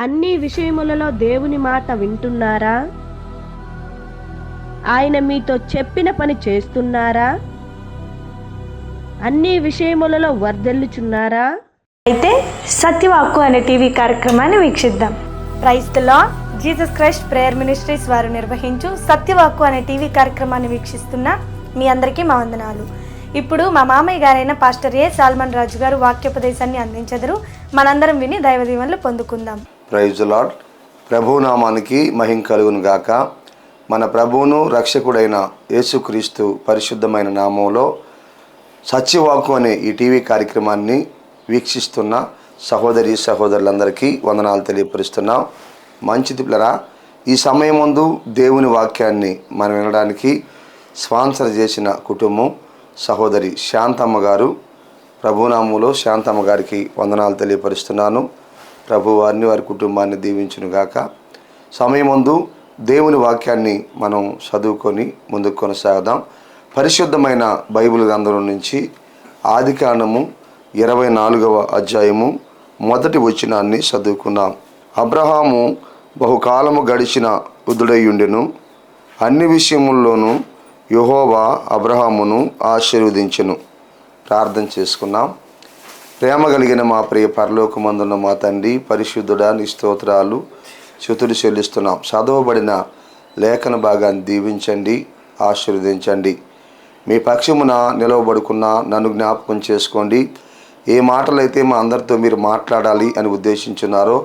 అన్ని విషయములలో దేవుని మాట వింటున్నారా? ఆయన మీతో చెప్పిన పని చేస్తున్నారా? అన్ని విషయములలో వర్ధిల్లుచున్నారా? అయితే సత్యవాక్కు అనే టీవీ కార్యక్రమాన్ని వీక్షిద్దాం. Praise the Lord. Jesus Christ prayer ministries వారు నిర్వహించు సత్యవాక్కు అనే టీవీ కార్యక్రమాన్ని వీక్షిస్తున్న మీ అందరికీ మా వందనాలు. ఇప్పుడు మా మామయ్య గారైన పాస్టర్ ఏ సాల్మన్ రాజు గారు వాక్యోపదేశాన్ని అందించెదరు. మనందరం విని దైవ దీవెనలు పొందుకుందాం. Praise the lord. ప్రభువు నామానికి మహిమ కలుగును గాక. మన ప్రభువును రక్షకుడైన యేసుక్రీస్తు పరిశుద్ధమైన నామంలో సత్యవాక్కు అనే ఈ టీవీ కార్యక్రమాన్ని వీక్షిస్తున్న సహోదరి సహోదరులందరికీ వందనాలు తెలియపరుస్తున్నాం. మంచిది పిల్లరా, ఈ సమయమందు దేవుని వాక్యాన్ని మనం వినడానికి స్పాన్సర్ చేసిన కుటుంబం సహోదరి శాంతమ్మ గారు. ప్రభునామంలో శాంతమ్మ గారికి వందనాలు తెలియపరుస్తున్నాను. ప్రభు వారిని వారి కుటుంబాన్ని దీవించునుగాక. సమయమందు దేవుని వాక్యాన్ని మనం చదువుకొని ముందుకు కొనసాగుదాం. పరిశుద్ధమైన బైబిల్ గ్రంథం నుంచి ఆదికాండము 24వ అధ్యాయము మొదటి వచనాన్ని చదువుకుందాం. అబ్రహాము బహుకాలము గడిచిన వృద్ధుడయ్యుండెను. అన్ని విషయముల్లోనూ యెహోవా అబ్రహామును ఆశీర్వదించెను. ప్రార్థన చేసుకున్నాం. ప్రేమ కలిగిన మా ప్రియ పరలోకమందున్న మా తండ్రి, పరిశుద్ధుడా, నీ స్తోత్రాలు స్తుతులు చెల్లిస్తున్నాం. చదవబడిన లేఖన భాగాన్ని దీవించండి, ఆశీర్వదించండి. మీ పక్షమున నిలవబడుకున్న నన్ను జ్ఞాపకం చేసుకోండి. ఏ మాటలైతే మా అందరితో మీరు మాట్లాడాలి అని ఉద్దేశించున్నారో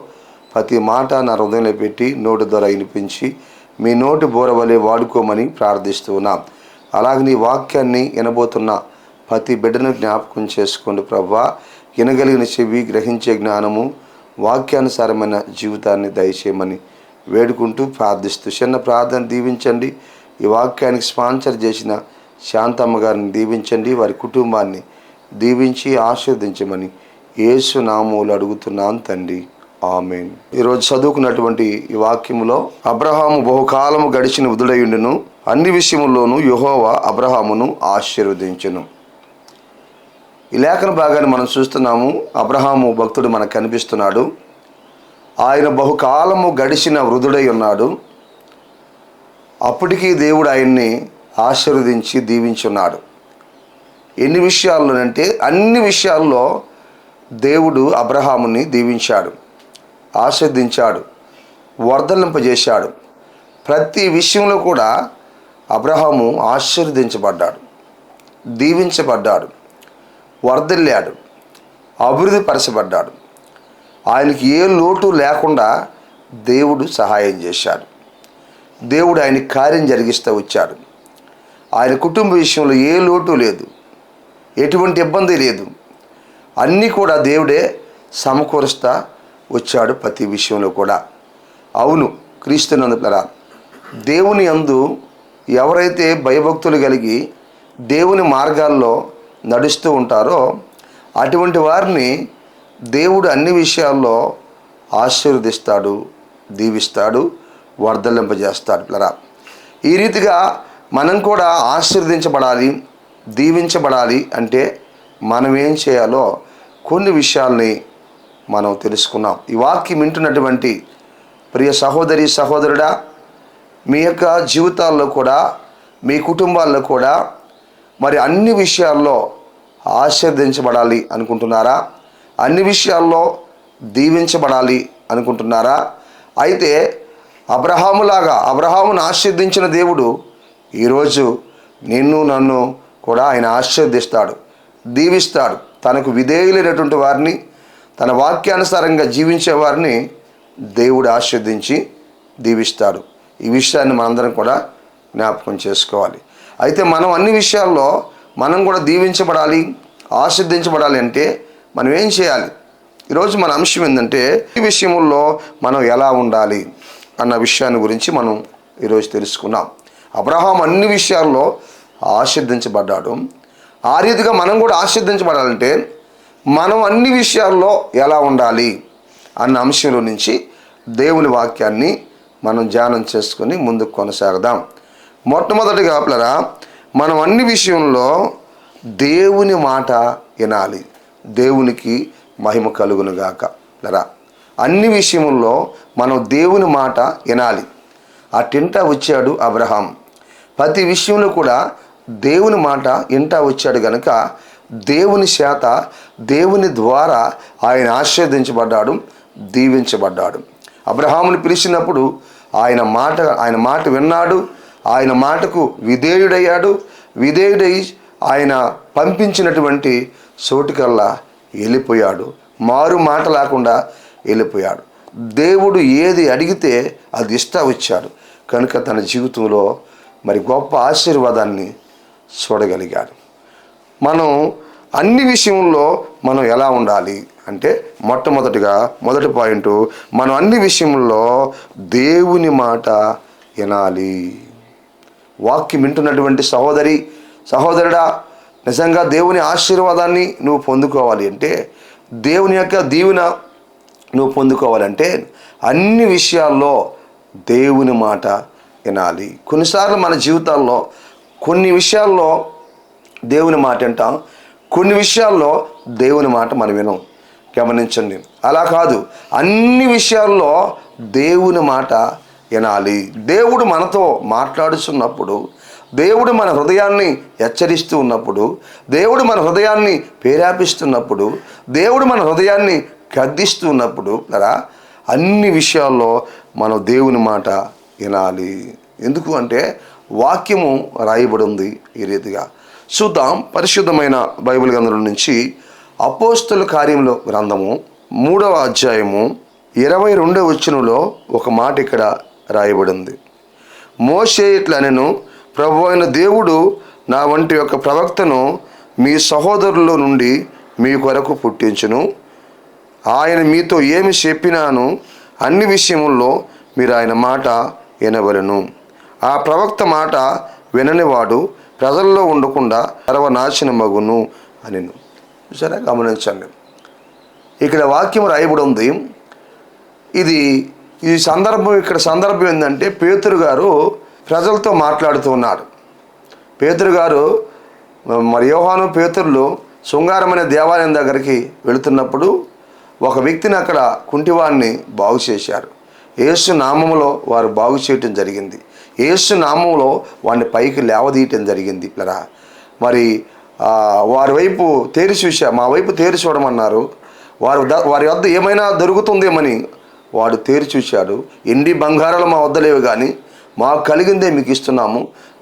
ప్రతి మాట నా హృదయంలో పెట్టి నోటి ద్వారా వినిపించి మీ నోటి బోరవలే వాడుకోమని ప్రార్థిస్తున్నాం. అలాగే నీ వాక్యాన్ని వినబోతున్న ప్రతి బిడ్డను జ్ఞాపకం చేసుకోండి ప్రభువా. వినగలిగిన చెవి, గ్రహించే జ్ఞానము, వాక్యానుసారమైన జీవితాన్ని దయచేయమని వేడుకుంటూ ప్రార్థిస్తూ చిన్న ప్రార్థన దీవించండి. ఈ వాక్యానికి స్పాన్సర్ చేసిన శాంతమ్మ గారిని దీవించండి, వారి కుటుంబాన్ని దీవించి ఆశీర్వదించమని యేసు నామములో అడుగుతున్నాను తండ్రి, ఆమేన్. ఈరోజు చదువుకున్నటువంటి ఈ వాక్యములో అబ్రహాము బహుకాలము గడిచిన వృద్ధుడయ్యుండెను. అన్ని విషయముల్లోనూ యెహోవా అబ్రహామును ఆశీర్వదించెను. ఈ లేఖన భాగాన్ని మనం చూస్తున్నాము. అబ్రహాము భక్తుడు మనకు కనిపిస్తున్నాడు. ఆయన బహుకాలము గడిచిన వృద్ధుడై ఉన్నాడు. అప్పటికీ దేవుడు ఆయన్ని ఆశీర్వదించి దీవించున్నాడు. ఎన్ని విషయాల్లోనంటే అన్ని విషయాల్లో దేవుడు అబ్రహాముని దీవించాడు, ఆశీర్వదించాడు, వర్ధలింపజేశాడు. ప్రతి విషయంలో కూడా అబ్రహాము ఆశీర్వదించబడ్డాడు, దీవించబడ్డాడు, వర్ధిల్లాడు, అభివృద్ధి పరచబడ్డాడు. ఆయనకి ఏ లోటు లేకుండా దేవుడు సహాయం చేశాడు. దేవుడు ఆయన కార్యం జరిగిస్తూ వచ్చాడు. ఆయన కుటుంబ విషయంలో ఏ లోటు లేదు, ఎటువంటి ఇబ్బంది లేదు. అన్నీ కూడా దేవుడే సమకూరుస్తా వచ్చాడు ప్రతి విషయంలో కూడా. అవును, క్రీస్తునందులరా, దేవుని యందు ఎవరైతే భయభక్తులు కలిగి దేవుని మార్గాల్లో నడుస్తూ ఉంటారో అటువంటి వారిని దేవుడు అన్ని విషయాల్లో ఆశీర్వదిస్తాడు, దీవిస్తాడు, వర్ధలింపజేస్తాడు. పిల్లరా, ఈ రీతిగా మనం కూడా ఆశీర్వదించబడాలి, దీవించబడాలి అంటే మనం ఏం చేయాలో కొన్ని విషయాల్ని మనం తెలుసుకున్నాం. ఈ వాక్యం వింటున్నటువంటి ప్రియ సహోదరి సహోదరుడా, మీ యొక్క జీవితాల్లో కూడా, మీ కుటుంబాల్లో కూడా మరి అన్ని విషయాల్లో ఆశీర్వదించబడాలి అనుకుంటున్నారా? అన్ని విషయాల్లో దీవించబడాలి అనుకుంటున్నారా? అయితే అబ్రహామును ఆశీర్వదించిన దేవుడు ఈరోజు నిన్ను నన్ను కూడా ఆయన ఆశీర్వదిస్తాడు, దీవిస్తాడు. తనకు విధేయులైనటువంటి వారిని, తన వాక్యానుసారంగా జీవించే వారిని దేవుడు ఆశీర్వదించి దీవిస్తాడు. ఈ విషయాన్ని మనందరం కూడా జ్ఞాపకం చేసుకోవాలి. అయితే మనం అన్ని విషయాల్లో మనం కూడా దీవించబడాలి, ఆశీర్వదించబడాలి అంటే మనం ఏం చేయాలి? ఈరోజు మన అంశం ఏంటంటే ఈ విషయంలో మనం ఎలా ఉండాలి అన్న విషయాన్ని గురించి మనం ఈరోజు తెలుసుకున్నాం. అబ్రహాం అన్ని విషయాల్లో ఆశీర్వదించబడ్డాడు. ఆ రీతిగా మనం కూడా ఆశీర్వదించబడాలంటే మనం అన్ని విషయాల్లో ఎలా ఉండాలి అన్న అంశంలో నుంచి దేవుని వాక్యాన్ని మనం ధ్యానం చేసుకొని ముందుకు కొనసాగదాం. మొట్టమొదటిగా పిల్లరా, మనం అన్ని విషయంలో దేవుని మాట వినాలి. దేవునికి మహిమ కలుగునుగాక. పిల్లరా, అన్ని విషయముల్లో మనం దేవుని మాట వినాలి. అటింటా వచ్చాడు అబ్రహాం. ప్రతి విషయంలో కూడా దేవుని మాట ఇంటా వచ్చాడు గనుక దేవుని చేత, దేవుని ద్వారా ఆయన ఆశీర్వదించబడ్డాడు, దీవించబడ్డాడు. అబ్రహాముని పిలిచినప్పుడు ఆయన మాట విన్నాడు. ఆయన మాటకు విధేయుడయ్యాడు. విధేయుడై ఆయన పంపించినటువంటి చోటుకల్లా వెళ్ళిపోయాడు. మారు మాట లేకుండా వెళ్ళిపోయాడు. దేవుడు ఏది అడిగితే అది ఇస్తా వచ్చాడు కనుక తన జీవితంలో మరి గొప్ప ఆశీర్వాదాన్ని చూడగలిగాడు. మనం అన్ని విషయంలో మనం ఎలా ఉండాలి అంటే మొదటి పాయింట్, మనం అన్ని విషయంలో దేవుని మాట వినాలి. వాక్యం వింటున్నటువంటి సహోదరుడా, నిజంగా దేవుని ఆశీర్వాదాన్ని నువ్వు పొందుకోవాలి అంటే, దేవుని యొక్క దీవెన నువ్వు పొందుకోవాలంటే అన్ని విషయాల్లో దేవుని మాట వినాలి. కొన్నిసార్లు మన జీవితాల్లో కొన్ని విషయాల్లో దేవుని మాట వింటాం, కొన్ని విషయాల్లో దేవుని మాట మనం వినం. గమనించండి, అలా కాదు, అన్ని విషయాల్లో దేవుని మాట వినాలి. దేవుడు మనతో మాట్లాడుతున్నప్పుడు, దేవుడు మన హృదయాన్ని హెచ్చరిస్తూ ఉన్నప్పుడు, దేవుడు మన హృదయాన్ని ప్రేరేపిస్తున్నప్పుడు, దేవుడు మన హృదయాన్ని గద్దిస్తూ ఉన్నప్పుడు అన్ని విషయాల్లో మనం దేవుని మాట వినాలి. ఎందుకు అంటే వాక్యము రాయబడి ఉంది ఈ రీతిగా. చూద్దాం, పరిశుద్ధమైన బైబిల్ గ్రంథం నుంచి అపోస్తలుల కార్యముల గ్రంథము 3వ అధ్యాయము 22వ వచనంలో ఒక మాట ఇక్కడ రాయబడింది. మోషే ఇట్లనెను, ప్రభు అయిన దేవుడు నా వంటి యొక్క ప్రవక్తను మీ సహోదరుల నుండి మీ కొరకు పుట్టించును. ఆయన మీతో ఏమి చెప్పినాను అన్ని విషయముల్లో మీరు ఆయన మాట వినవలెను. ఆ ప్రవక్త మాట విననివాడు ప్రజల్లో ఉండకుండా సర్వనాశనమగును అనెను. సరే, గమనించండి, ఇక్కడ వాక్యం రాయబడి ఉంది. ఈ సందర్భం ఏంటంటే పేతురు గారు ప్రజలతో మాట్లాడుతూ ఉన్నాడు. పేతురు గారు మరి యోహాను పేతురులు శృంగారమైన దేవాలయం దగ్గరికి వెళుతున్నప్పుడు ఒక వ్యక్తిని అక్కడ కుంటివాడిని బాగు చేశారు. యేసు నామములో వారు బాగు చేయటం జరిగింది. యేసు నామంలో వాడిని పైకి లేవదీయటం జరిగింది. మరి వారి వైపు మా వైపు తేరి చూడమన్నారు. వారి వద్ద ఏమైనా దొరుకుతుందేమని వాడు తేరి చూశాడు. ఎండి బంగారాలు మా వద్ద లేవు, కానీ మాకు కలిగిందే మీకు ఇస్తున్నాము.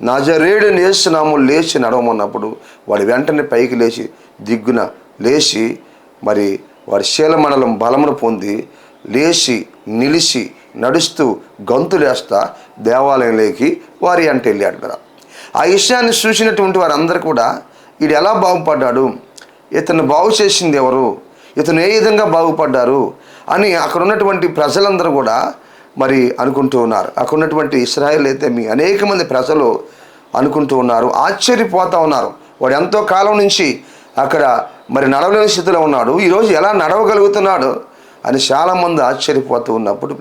నజరేయుడైన యేసు నామములో లేచి నడవమన్నప్పుడు వాడు వెంటనే పైకి లేచి దిగ్గున లేచి మరి వారి శీలమండలం బలమును పొంది లేచి నిలిచి నడుస్తూ గంతులేస్తా దేవాలయంలోకి వారి అంటే వెళ్ళాడు కదా. ఆ విషయాన్ని చూసినటువంటి వారందరూ కూడా వీడు ఎలా బాగుపడ్డాడు, ఇతను బాగు చేసింది ఎవరు, ఇతను ఏ విధంగా బాగుపడ్డారు అని అక్కడ ఉన్నటువంటి ప్రజలందరూ కూడా మరి అనుకుంటూ ఉన్నారు. అక్కడ ఉన్నటువంటి ఇశ్రాయేల్ అయితే అనేక మంది ప్రజలు అనుకుంటూ ఉన్నారు, ఆశ్చర్యపోతూ ఉన్నారు. వాడు ఎంతో కాలం నుంచి అక్కడ మరి నడవలేని స్థితిలో ఉన్నాడు, ఈరోజు ఎలా నడవగలుగుతున్నాడు అని చాలామంది ఆశ్చర్యపోతూ ఉన్నప్పుడు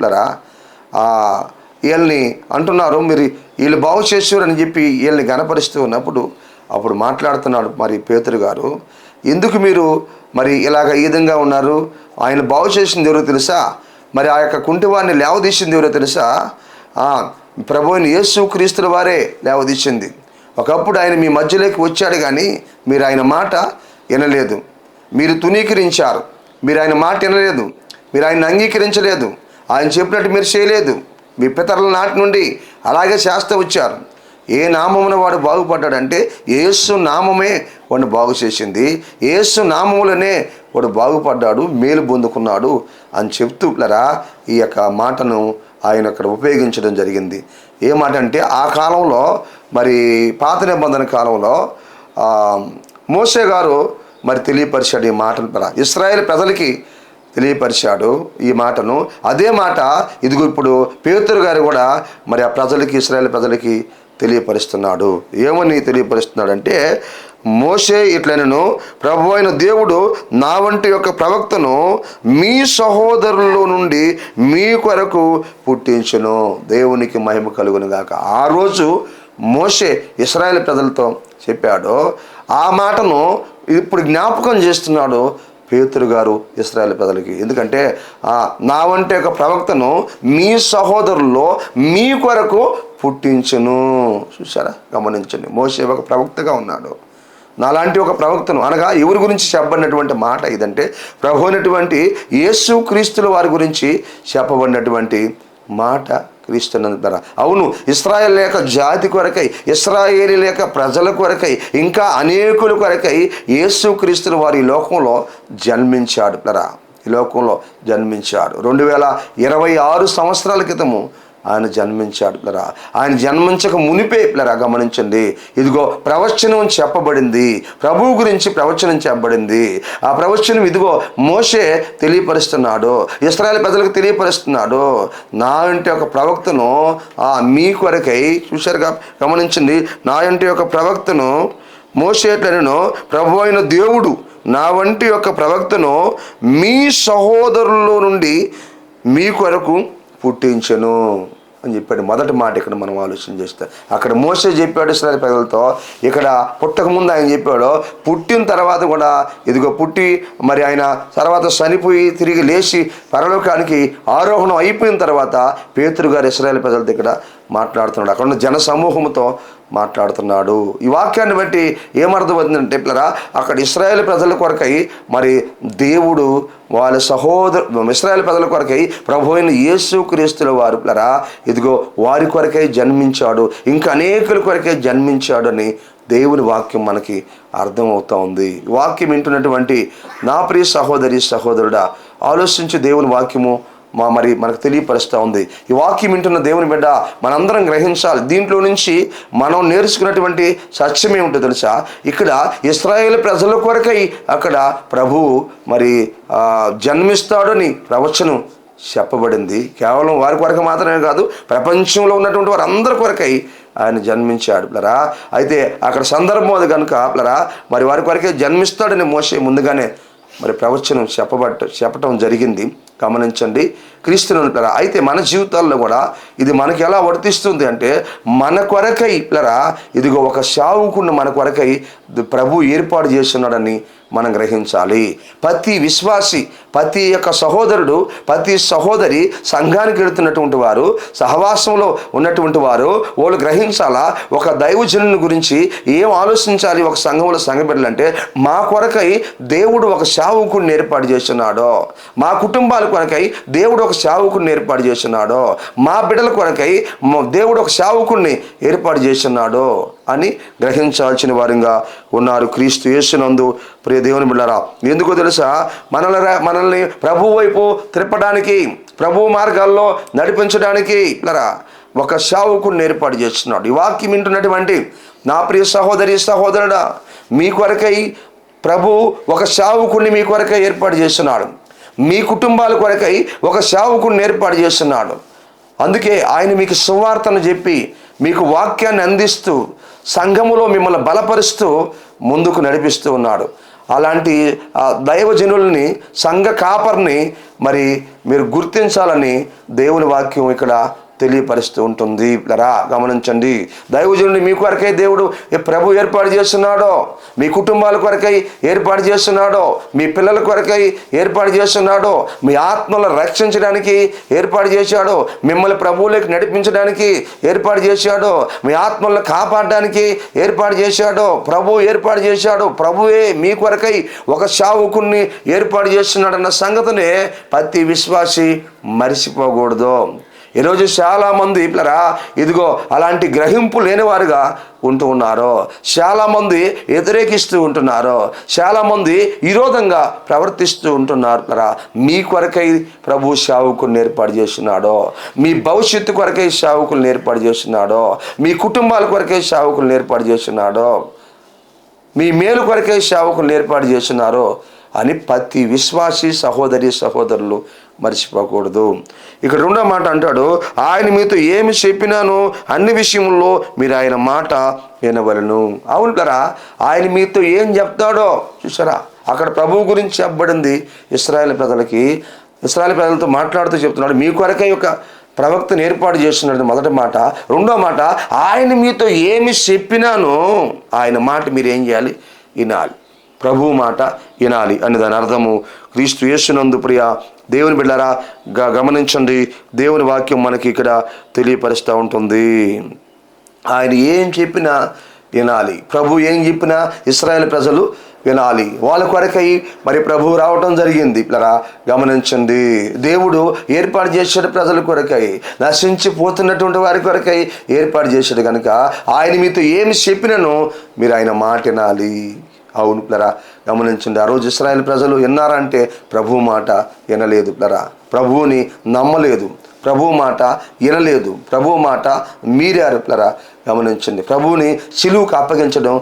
వీళ్ళని అంటున్నారు, మీరు వీళ్ళు బాగు చేసేవారు అని చెప్పి వీళ్ళని గనపరుస్తూ ఉన్నప్పుడు అప్పుడు మాట్లాడుతున్నాడు మరి పేతురు గారు, ఎందుకు మీరు మరి ఇలాగ ఈ విధంగా ఉన్నారు, ఆయన బాగు చేసింది ఎవరో తెలుసా, మరి ఆ యొక్క కుంటివాడిని లేవదీసింది ఎవరో తెలుసా, ప్రభువుని యేసు క్రీస్తుల వారే లేవదీసింది. ఒకప్పుడు ఆయన మీ మధ్యలోకి వచ్చాడు, కానీ మీరు ఆయన మాట వినలేదు, మీరు తునీకరించారు, మీరు ఆయన మాట వినలేదు, మీరు ఆయన అంగీకరించలేదు, ఆయన చెప్పినట్టు మీరు చేయలేదు, మీ పితరుల నాటి నుండి అలాగే చేస్తూ వచ్చారు. ఏ నామమున వాడు బాగుపడ్డాడంటే యేసు నామమే వాడిని బాగు చేసింది, యేసు నామములనే వాడు బాగుపడ్డాడు, మేలు పొందుకున్నాడు అని చెప్తూ ఈ యొక్క మాటను ఆయన అక్కడ ఉపయోగించడం జరిగింది. ఏ మాట అంటే ఆ కాలంలో మరి పాత నిబంధన కాలంలో మోషే గారు మరి తెలియపరిచాడు ఈ మాటను, ఇశ్రాయేల్ ప్రజలకి తెలియపరిచాడు ఈ మాటను. అదే మాట ఇదిగో ఇప్పుడు పేతురు గారు కూడా మరి ఆ ప్రజలకి, ఇశ్రాయేల్ ప్రజలకి తెలియపరుస్తున్నాడు. ఏమని తెలియపరుస్తున్నాడు అంటే, మోషే ఇట్లనెను, ప్రభు అయిన దేవుడు నా వంటి యొక్క ప్రవక్తను మీ సహోదరుల నుండి మీ కొరకు పుట్టించును. దేవునికి మహిమ కలుగును గాక. ఆ రోజు మోషే ఇశ్రాయేల్ ప్రజలతో చెప్పాడు, ఆ మాటను ఇప్పుడు జ్ఞాపకం చేస్తున్నాడు పేతురు గారు ఇశ్రాయేలు ప్రజలకి. ఎందుకంటే నా వంటి ఒక ప్రవక్తను మీ సహోదరుల్లో మీ కొరకు పుట్టించును. చూసారా, గమనించండి. మోషే ఒక ప్రవక్తగా ఉన్నాడు. నాలాంటి ఒక ప్రవక్తను అనగా ఎవరి గురించి చెప్పబడినటువంటి మాట ఇదంటే ప్రభు అయినటువంటి యేసు క్రీస్తుల వారి గురించి చెప్పబడినటువంటి మాట. క్రీస్తునందున అవును, ఇశ్రాయేల్ లేక జాతి కొరకై, ఇశ్రాయేలీ లేక ప్రజల కొరకై, ఇంకా అనేకుల కొరకై యేసు క్రీస్తుల వారి ఈ లోకంలో జన్మించాడు. ఈ లోకంలో జన్మించాడు. 2026 సంవత్సరాల క్రితము ఆయన జన్మించాడు. ఆయన జన్మించక మునిపే గమనించండి, ఇదిగో ప్రవచనం చెప్పబడింది, ప్రభువు గురించి ప్రవచనం చెప్పబడింది. ఆ ప్రవచనం ఇదిగో మోషే తెలియపరుస్తున్నాడు, ఇశ్రాయేలు ప్రజలకు తెలియపరుస్తున్నాడు. నా అంటే ఒక ప్రవక్తను మీ కొరకై, చూశారుగా, గమనించండి, నా అంటే ఒక ప్రవక్తను మోషేట్లను ప్రభు అయిన దేవుడు నా వంటి ఒక ప్రవక్తను మీ సహోదరుల్లో నుండి మీ కొరకు పుట్టించను అని చెప్పాడు. మొదటి మాట ఇక్కడ మనం ఆలోచన చేస్తే, అక్కడ మోషే చెప్పాడు ఇశ్రాయేలు ప్రజలతో, ఇక్కడ పుట్టకముందు ఆయన చెప్పాడు, పుట్టిన తర్వాత కూడా ఇదిగో పుట్టి మరి ఆయన తర్వాత చనిపోయి తిరిగి లేచి పరలోకానికి ఆరోహణం అయిపోయిన తర్వాత పేతురు గారు ఇశ్రాయేలు ప్రజలతో ఇక్కడ మాట్లాడుతున్నాడు. అక్కడ ఉన్న జన సమూహంతో మాట్లాడుతున్నాడు. ఈ వాక్యాన్ని బట్టి ఏమర్థమవుతుందంటే అక్కడ ఇశ్రాయేలు ప్రజల కొరకై మరి దేవుడు వాళ్ళ ఇశ్రాయేలు ప్రజల కొరకై ప్రభు అయిన యేసు క్రీస్తుల వారు ఇదిగో వారి కొరకై జన్మించాడు, ఇంకా అనేకుల కొరకై జన్మించాడు అని దేవుని వాక్యం మనకి అర్థమవుతా ఉంది. వాక్యం వింటున్నటువంటి నా ప్రియ సహోదరి సహోదరుడా, ఆలోచించి దేవుని వాక్యము మరి మనకు తెలియపరుస్తూ ఉంది. ఈ వాక్యం వింటున్న దేవుని బిడ్డ మనందరం గ్రహించాలి. దీంట్లో నుంచి మనం నేర్చుకున్నటువంటి సత్యం ఏమిటో తెలుసా? ఇక్కడ ఇశ్రాయేలు ప్రజల కొరకై అక్కడ ప్రభువు మరి జన్మిస్తాడని ప్రవచనం చెప్పబడింది. కేవలం వారి కొరకు మాత్రమే కాదు, ప్రపంచంలో ఉన్నటువంటి వారందరి కొరకై ఆయన జన్మించాడు. అయితే అక్కడ సందర్భం అది కనుక మరి వారి కొరకే జన్మిస్తాడని మోషే ముందుగానే మరి ప్రవచనం చెప్పటం జరిగింది. గమనించండి క్రీస్తునంటారా. అయితే మన జీవితాల్లో కూడా ఇది మనకి ఎలా వర్తిస్తుంది అంటే, మన కొరకై ఇదిగో ఒక సేవకుడిని మన కొరకై ప్రభు ఏర్పాటు చేస్తున్నాడని మనం గ్రహించాలి. ప్రతి విశ్వాసి, ప్రతి యొక్క సహోదరుడు, ప్రతి సహోదరి సంఘానికి వెళుతున్నటువంటి వారు, సహవాసంలో ఉన్నటువంటి వారు వాళ్ళు గ్రహించాలా, ఒక దైవజనుని గురించి ఏం ఆలోచించాలి. ఒక సంఘంలో సంఘబిడ్డలంటే మా కొరకై దేవుడు ఒక సేవకుడిని ఏర్పాటు చేస్తున్నాడో, మా కుటుంబాల కొరకై దేవుడు ఒక సేవకుడిని ఏర్పాటు చేస్తున్నాడో, మా బిడ్డల కొరకై దేవుడు ఒక సేవకుడిని ఏర్పాటు చేస్తున్నాడో అని గ్రహించాల్సిన వారిగా ఉన్నారు క్రీస్తు యేసునందు. ప్రియ దేవుని బిడ్డలారా, ఎందుకో తెలుసా? మనల్ని ప్రభు వైపు త్రిప్పడానికి, ప్రభు మార్గాల్లో నడిపించడానికి ఒక సేవకుడిని ఏర్పాటు చేస్తున్నాడు. ఈ వాక్యం వింటున్నటువంటి నా ప్రియ సహోదరి సహోదరుడా, మీ కొరకై ప్రభు ఒక సేవకుడిని మీ కొరకై ఏర్పాటు చేస్తున్నాడు. మీ కుటుంబాల కొరకై ఒక సేవకుడిని ఏర్పాటు చేస్తున్నాడు. అందుకే ఆయన మీకు సువార్తను చెప్పి, మీకు వాక్యాన్ని అందిస్తూ, సంఘములో మిమ్మల్ని బలపరుస్తూ ముందుకు నడిపిస్తూ ఉన్నాడు. అలాంటి దైవజనుల్ని, సంఘ కాపర్ని మరి మీరు గుర్తించాలని దేవుని వాక్యం ఇక్కడ తెలియపరుస్తూ ఉంటుంది. గమనించండి, దైవజనుడిని మీ కొరకై దేవుడు ప్రభు ఏర్పాటు చేస్తున్నాడో, మీ కుటుంబాల కొరకై ఏర్పాటు చేస్తున్నాడో, మీ పిల్లల కొరకై ఏర్పాటు చేస్తున్నాడో, మీ ఆత్మలను రక్షించడానికి ఏర్పాటు చేశాడో, మిమ్మల్ని ప్రభువులోకి నడిపించడానికి ఏర్పాటు చేశాడో, మీ ఆత్మలను కాపాడడానికి ఏర్పాటు చేశాడో ప్రభు ఏర్పాటు చేశాడు. ప్రభువే మీ కొరకై ఒక సేవకుణ్ణి ఏర్పాటు చేస్తున్నాడన్న సంగతిని ప్రతి విశ్వాసి మరిచిపోకూడదు. ఈరోజు చాలామంది ఇదిగో అలాంటి గ్రహింపు లేనివారుగా ఉంటూ ఉన్నారు. చాలామంది వ్యతిరేకిస్తూ ఉంటున్నారు. చాలామంది విరోధంగా ప్రవర్తిస్తూ ఉంటున్నారు. మీ కొరకై ప్రభు సేవకుల్ని ఏర్పాటు చేస్తున్నాడో, మీ భవిష్యత్తు కొరకై సేవకుల్ని ఏర్పాటు చేస్తున్నాడో, మీ కుటుంబాల కొరకై సేవకుల్ని ఏర్పాటు చేస్తున్నాడో, మీ మేలు కొరకై సేవకుల్ని ఏర్పాటు చేస్తున్నారో అని ప్రతి విశ్వాసి సహోదరి సహోదరులు మర్చిపోకూడదు. ఇక్కడ రెండో మాట అంటాడు, ఆయన మీతో ఏమి చెప్పినానో అన్ని విషయంలో మీరు ఆయన మాట వినవలను. అవును కదా, ఆయన మీతో ఏం చెప్తాడో చూసారా? అక్కడ ప్రభువు గురించి చెప్పబడింది ఇశ్రాయేలు ప్రజలకి. ఇశ్రాయేలు ప్రజలతో మాట్లాడుతూ చెప్తున్నాడు, మీ కొరకై ఒక ప్రవక్తను ఏర్పాటు చేస్తున్నాడు మొదటి మాట. రెండో మాట, ఆయన మీతో ఏమి చెప్పినానో ఆయన మాట మీరు ఏం చేయాలి? వినాలి. ప్రభువు మాట వినాలి అని దాని అర్థము. క్రీస్తు యేసునందు ప్రియ దేవుని బిడ్డలారా గమనించండి, దేవుని వాక్యం మనకి ఇక్కడ తెలియపరుస్తూ ఉంటుంది. ఆయన ఏం చెప్పినా వినాలి. ప్రభు ఏం చెప్పినా ఇశ్రాయేలు ప్రజలు వినాలి. వాళ్ళ కొరకై మరి ప్రభువు రావటం జరిగింది. పిల్లరా గమనించండి, దేవుడు ఏర్పాటు చేశాడు ప్రజల కొరకై, నశించిపోతున్నటువంటి వారి కొరకై ఏర్పాటు చేశాడు కనుక ఆయన మీతో ఏమి చెప్పినను మీరు ఆయన మాట వినాలి. అవును పిల్లరా గమనించండి, ఆ రోజు ఇశ్రాయేలు ప్రజలు విన్నారంటే ప్రభువు మాట వినలేదు. పిల్లరా ప్రభువుని నమ్మలేదు, ప్రభువు మాట వినలేదు, ప్రభువు మాట మీరారు. పిల్లరా గమనించండి, ప్రభువుని సిలువుకు అప్పగించడం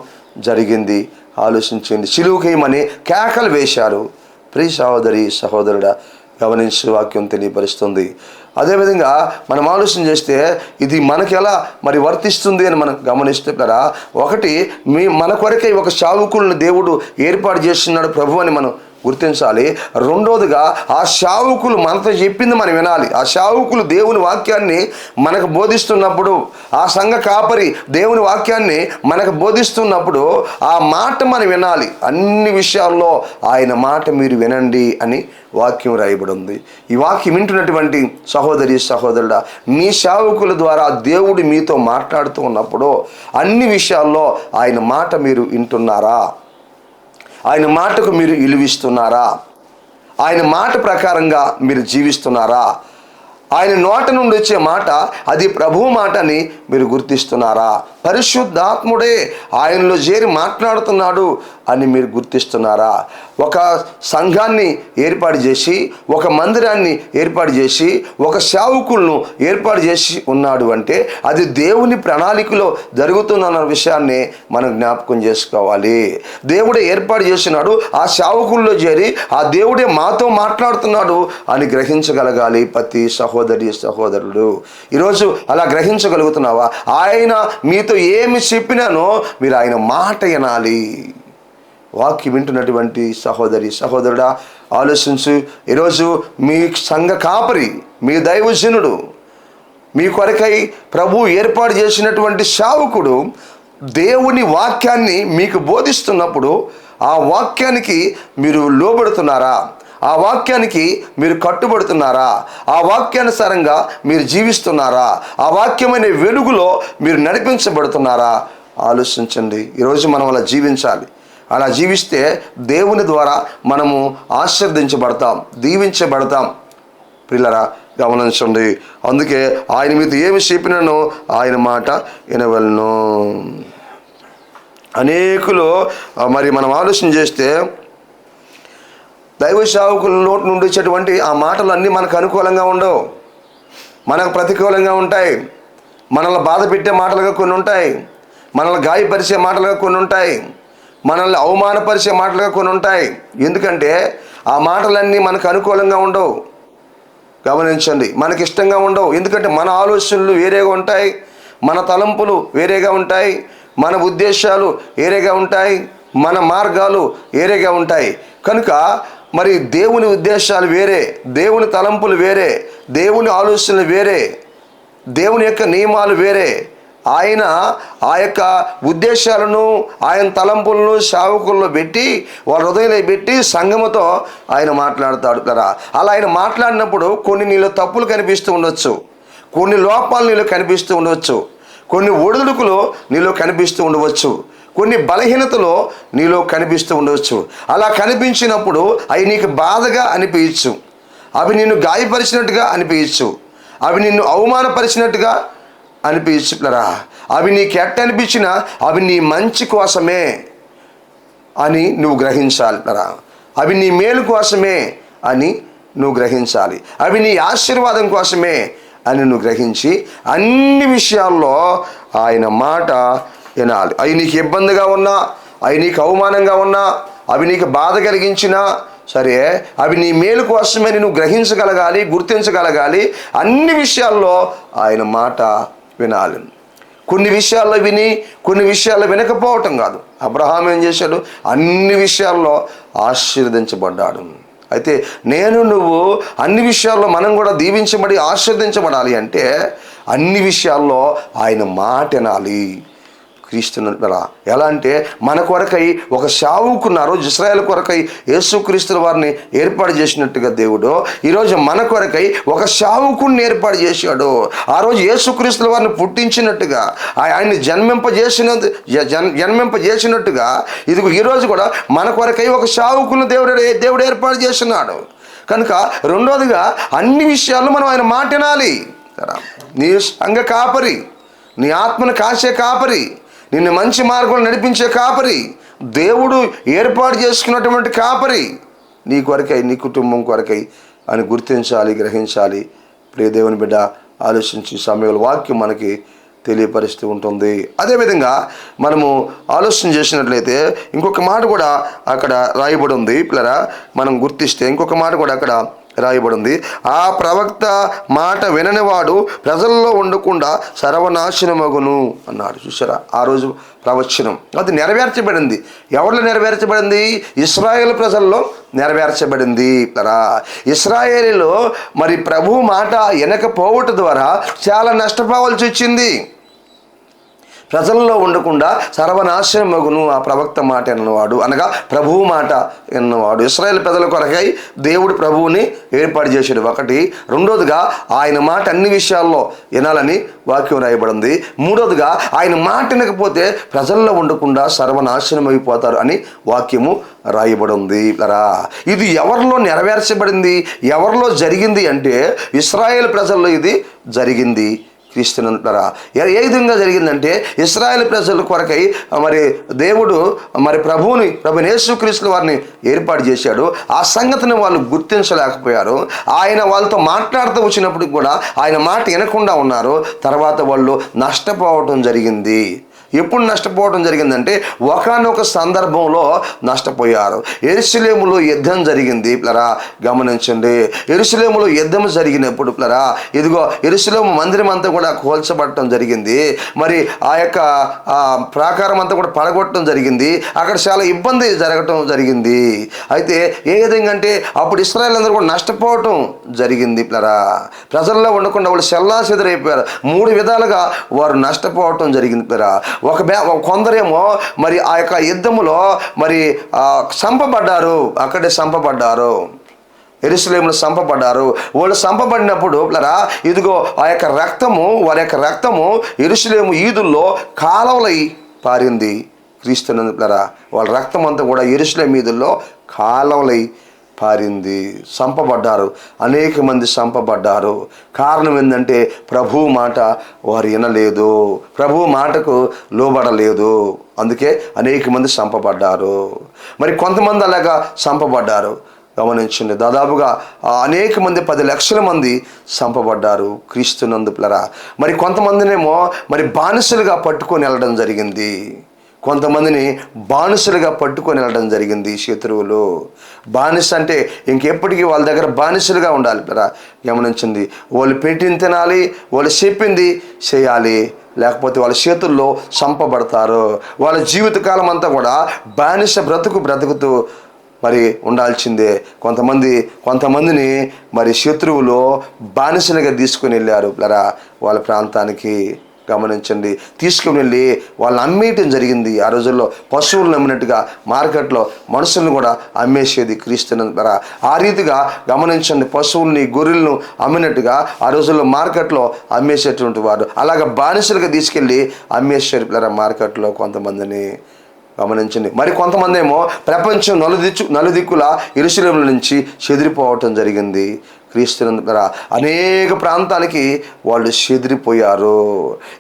జరిగింది. ఆలోచించండి, సిలువుకేయమని కేకలు వేశారు. ప్రియ సహోదరి సహోదరుడా గమనించే వాక్యం తెలియపరుస్తుంది. అదేవిధంగా మనం ఆలోచన చేస్తే ఇది మనకి ఎలా మరి వర్తిస్తుంది అని మనం గమనిస్తే పిల్లరా, ఒకటి మన కొరకై ఒక సేవకులను దేవుడు ఏర్పాటు చేస్తున్నాడు ప్రభు అని మనం గుర్తించాలి. రెండోదిగా ఆ సేవకులు మనతో చెప్పింది మనం వినాలి. ఆ సేవకులు దేవుని వాక్యాన్ని మనకు బోధిస్తున్నప్పుడు, ఆ సంఘ కాపరి దేవుని వాక్యాన్ని మనకు బోధిస్తున్నప్పుడు ఆ మాట మనం వినాలి. అన్ని విషయాల్లో ఆయన మాట మీరు వినండి అని వాక్యం రాయబడి ఉంది. ఈ వాక్యం వింటున్నటువంటి సహోదరి సహోదరుడా, మీ సేవకుల ద్వారా దేవుడు మీతో మాట్లాడుతూ ఉన్నప్పుడు అన్ని విషయాల్లో ఆయన మాట మీరు వింటున్నారా? ఆయన మాటకు మీరు విలువిస్తున్నారా? ఆయన మాట ప్రకారంగా మీరు జీవిస్తున్నారా? ఆయన నోట నుండి వచ్చే మాట అది ప్రభువు మాట అని మీరు గుర్తిస్తున్నారా? పరిశుద్ధాత్ముడే ఆయనలో చేరి మాట్లాడుతున్నాడు అని మీరు గుర్తిస్తున్నారా? ఒక సంఘాన్ని ఏర్పాటు చేసి, ఒక మందిరాన్ని ఏర్పాటు చేసి, ఒక సేవకులను ఏర్పాటు చేసి ఉన్నాడు అంటే అది దేవుని ప్రణాళికలో జరుగుతున్న విషయాన్ని మనం జ్ఞాపకం చేసుకోవాలి. దేవుడే ఏర్పాటు చేసినాడు, ఆ సేవకుల్లో చేరి ఆ దేవుడే మాతో మాట్లాడుతున్నాడు అని గ్రహించగలగాలి ప్రతి సహోదరి సహోదరుడు. ఈరోజు అలా గ్రహించగలుగుతున్నావా? ఆయన మీతో ఏమి చెప్పినానో మీరు ఆయన మాట వినాలి. వాక్యం వింటున్నటువంటి సహోదరి సహోదరుడా ఆలోచించు. ఈరోజు మీ సంఘ కాపరి, మీ దైవజనుడు, మీ కొరకై ప్రభు ఏర్పాటు చేసినటువంటి సేవకుడు దేవుని వాక్యాన్ని మీకు బోధిస్తున్నప్పుడు ఆ వాక్యానికి మీరు లోబడుతున్నారా? ఆ వాక్యానికి మీరు కట్టుబడుతున్నారా? ఆ వాక్యానుసారంగా మీరు జీవిస్తున్నారా? ఆ వాక్యమైన వెలుగులో మీరు నడిపించబడుతున్నారా? ఆలోచించండి. ఈరోజు మనం అలా జీవించాలి. అలా జీవిస్తే దేవుని ద్వారా మనము ఆశీర్వదించబడతాం, దీవించబడతాం. పిల్లరా గమనించండి, అందుకే ఆయన మీతో ఏమి చెప్పినానో ఆయన మాట వినవలను. అనేకులు మరి మనం ఆలోచన చేస్తే దైవ సేవకుల నోటి నుండి వచ్చేటువంటి ఆ మాటలు అన్నీ మనకు అనుకూలంగా ఉండవు, మనకు ప్రతికూలంగా ఉంటాయి. మనల్ని బాధ పెట్టే మాటలుగా కొన్ని ఉంటాయి, మనల్ని గాయపరిచే మాటలుగా కొన్ని ఉంటాయి, మనల్ని అవమానపరిచే మాటలుగా కొన్ని ఉంటాయి. ఎందుకంటే ఆ మాటలన్నీ మనకు అనుకూలంగా ఉండవు. గమనించండి, మనకి ఇష్టంగా ఉండవు. ఎందుకంటే మన ఆలోచనలు వేరేగా ఉంటాయి, మన తలంపులు వేరేగా ఉంటాయి, మన ఉద్దేశాలు వేరేగా ఉంటాయి, మన మార్గాలు వేరేగా ఉంటాయి. కనుక మరి దేవుని ఉద్దేశాలు వేరే, దేవుని తలంపులు వేరే, దేవుని ఆలోచనలు వేరే, దేవుని యొక్క నియమాలు వేరే. ఆయన ఆ యొక్క ఉద్దేశాలను, ఆయన తలంపులను సేవకుల్లో పెట్టి, వాళ్ళ హృదయంలో పెట్టి సంఘముతో ఆయన మాట్లాడతాడు కదా. అలా ఆయన మాట్లాడినప్పుడు కొన్ని నీలో తప్పులు కనిపిస్తూ ఉండొచ్చు, కొన్ని లోపాలు నీలో కనిపిస్తూ ఉండవచ్చు, కొన్ని ఒడిదుడుకులు నీలో కనిపిస్తూ ఉండవచ్చు, కొన్ని బలహీనతలు నీలో కనిపిస్తూ ఉండవచ్చు. అలా కనిపించినప్పుడు అవి నీకు బాధగా అనిపించచ్చు, అవి నిన్ను గాయపరిచినట్టుగా అనిపించచ్చు, అవి నిన్ను అవమానపరిచినట్టుగా అనిపించురా. అవి నీకు ఎట్ట అనిపించినా అవి నీ మంచి కోసమే అని నువ్వు గ్రహించాలి. అవి నీ మేలు కోసమే అని నువ్వు గ్రహించాలి, అవి నీ ఆశీర్వాదం కోసమే అని నువ్వు గ్రహించి అన్ని విషయాల్లో ఆయన మాట వినాలి. అవి నీకు ఇబ్బందిగా ఉన్నా, అవి నీకు అవమానంగా ఉన్నా, అవి నీకు బాధ కలిగించినా సరే అవి నీ మేలు కోసమే నువ్వు గ్రహించగలగాలి, గుర్తించగలగాలి. అన్ని విషయాల్లో ఆయన మాట వినాలి. కొన్ని విషయాల్లో విని కొన్ని విషయాల్లో వినకపోవటం కాదు. అబ్రహాం ఏం చేశాడు? అన్ని విషయాల్లో ఆశీర్వదించబడ్డాడు. అయితే నేను నువ్వు అన్ని విషయాల్లో మనం కూడా దీవించబడి ఆశీర్వదించబడాలి అంటే అన్ని విషయాల్లో ఆయన మాట వినాలి. క్రీస్తును ఎలా అంటే మన కొరకై ఒక సేవకున్న రోజు ఇశ్రాయేలు కొరకై యేసుక్రీస్తుల వారిని ఏర్పాటు చేసినట్టుగా దేవుడు ఈరోజు మన కొరకై ఒక సేవకుడిని ఏర్పాటు చేశాడు. ఆ రోజు యేసుక్రీస్తుల వారిని పుట్టించినట్టుగా ఆయన్ని జన్మింపజేసినట్టుగా ఇదిగో ఈరోజు కూడా మన కొరకై ఒక సేవకుని దేవుడు ఏర్పాటు చేస్తున్నాడు. కనుక రెండోదిగా అన్ని విషయాల్లో మనం ఆయన మాట వినాలి. నీ సంఘ కాపరి, నీ ఆత్మను కాసే కాపరి, నిన్ను మంచి మార్గంలో నడిపించే కాపరి, దేవుడు ఏర్పాటు చేసుకున్నటువంటి కాపరి నీ కొరకై, నీ కుటుంబం కొరకై అని గుర్తించాలి, గ్రహించాలి. ప్రియ దేవుని బిడ్డ, ఆలోచించి సమయంలో వాక్యం మనకి తెలియపరుస్తూ ఉంటుంది. అదేవిధంగా మనము ఆలోచన చేసినట్లయితే ఇంకొక మాట కూడా అక్కడ రాయబడి ఉంది. పిల్లరా, మనం గుర్తిస్తే ఇంకొక మాట కూడా అక్కడ రాయబడి ఉంది. ఆ ప్రవక్త మాట విననివాడు ప్రజల్లో ఉండకుండా సర్వనాశనమగును అన్నాడు. చూసారా, ఆ రోజు ప్రవచనం అది నెరవేర్చబడింది. ఎవరిలో నెరవేర్చబడింది? ఇశ్రాయేలు ప్రజల్లో నెరవేర్చబడింది. ఇశ్రాయేలులో మరి ప్రభు మాట వినకపోవటం ద్వారా చాలా నష్టపోవాల్సి వచ్చింది. ప్రజల్లో ఉండకుండా సర్వనాశనమగును ఆ ప్రవక్త మాట ఎన్నవాడు, అనగా ప్రభువు మాట ఎన్నవాడు. ఇశ్రాయేలు ప్రజల కొరకై దేవుడు ప్రభువుని ఏర్పాటు చేశాడు. ఒకటి. రెండోదిగా ఆయన మాట అన్ని విషయాల్లో వినాలని వాక్యం రాయబడింది. మూడోదిగా ఆయన మాట వినకపోతే ప్రజల్లో ఉండకుండా సర్వనాశనం అయిపోతారు అని వాక్యము రాయబడి ఉంది. ఇది ఎవరిలో నెరవేర్చబడింది, ఎవరిలో జరిగింది అంటే ఇశ్రాయేలు ప్రజల్లో ఇది జరిగింది. క్రీస్తునంటారా ఏ విధంగా జరిగిందంటే ఇశ్రాయేలు ప్రజల కొరకై మరి దేవుడు మరి ప్రభు యేసుక్రీస్తు వారిని ఏర్పాటు చేశాడు. ఆ సంగతిని వాళ్ళు గుర్తించలేకపోయారు. ఆయన వాళ్ళతో మాట్లాడుతూ వచ్చినప్పటికి కూడా ఆయన మాట వినకుండా ఉన్నారు. తర్వాత వాళ్ళు నష్టపోవటం జరిగింది. ఎప్పుడు నష్టపోవడం జరిగిందంటే ఒకానొక సందర్భంలో నష్టపోయారు. యెరూషలేములో యుద్ధం జరిగింది. గమనించండి, యెరూషలేములో యుద్ధం జరిగినప్పుడు ఇదిగో యెరూషలేము మందిరం అంతా కూడా కూల్చబడటం జరిగింది. మరి ఆ యొక్క ప్రాకారం అంతా కూడా పడగొట్టడం జరిగింది. అక్కడ చాలా ఇబ్బంది జరగటం జరిగింది. అయితే ఏ విధంగా అంటే అప్పుడు ఇశ్రాయేలు అందరూ కూడా నష్టపోవటం జరిగింది. ప్రజల్లో ఉండకుండా వాళ్ళు చెల్లాచెదరైపోయారు. 3 విధాలుగా వారు నష్టపోవటం జరిగింది. కొందరేమో మరి ఆ యొక్క యుద్ధములో మరి చంపబడ్డారు, అక్కడే చంపబడ్డారు. యెరూషలేములో చంపబడ్డారు. వాళ్ళు చంపబడినప్పుడు ఇదిగో ఆ యొక్క రక్తము, వారి యొక్క రక్తము యెరూషలేము ఈదుల్లో కాలువలై పారింది. క్రీస్తునందులారా వాళ్ళ రక్తం అంతా కూడా యెరూషలేము ఈదుల్లో కాలువలై పారింది. చంపబడ్డారు, అనేక మంది చంపబడ్డారు. కారణం ఏంటంటే ప్రభు మాట వారు వినలేదు, ప్రభు మాటకు లోబడలేదు. అందుకే అనేక మంది చంపబడ్డారు. మరి కొంతమంది అలాగా చంపబడ్డారు. గమనించండి, దాదాపుగా అనేక మంది 10 లక్షల మంది చంపబడ్డారు క్రీస్తునందు. మరి కొంతమందినేమో మరి బానిసలుగా పట్టుకొని వెళ్ళడం జరిగింది. కొంతమందిని బానిసలుగా పట్టుకొని వెళ్ళడం జరిగింది శత్రువులు. బానిస అంటే ఇంకెప్పటికీ వాళ్ళ దగ్గర బానిసలుగా ఉండాలి. గమనించింది, వాళ్ళు పెట్టింది తినాలి, వాళ్ళు చెప్పింది చేయాలి, లేకపోతే వాళ్ళ చేతుల్లో చంపబడతారు. వాళ్ళ జీవితకాలం అంతా కూడా బానిస బ్రతుకుతూ మరి ఉండాల్సిందే. కొంతమందిని మరి శత్రువులు బానిసలుగా తీసుకుని వెళ్ళారు వాళ్ళ ప్రాంతానికి. గమనించండి, తీసుకుని వెళ్ళి వాళ్ళని అమ్మేయటం జరిగింది. ఆ రోజుల్లో పశువులను అమ్మినట్టుగా మార్కెట్లో మనుషులను కూడా అమ్మేసేది క్రీస్తునందు. ఆ రీతిగా గమనించండి, పశువుల్ని గొర్రెలను అమ్మినట్టుగా ఆ రోజుల్లో మార్కెట్లో అమ్మేసేటువంటి వారు అలాగ బానిసలుగా తీసుకెళ్ళి అమ్మేసారు మార్కెట్లో కొంతమందిని. గమనించండి, మరి కొంతమంది ఏమో ప్రపంచం నలుదిక్కుల యెరూషలేము నుంచి చెదిరిపోవటం జరిగింది. క్రీస్తునందు అనేక ప్రాంతానికి వాళ్ళు చెదిరిపోయారు.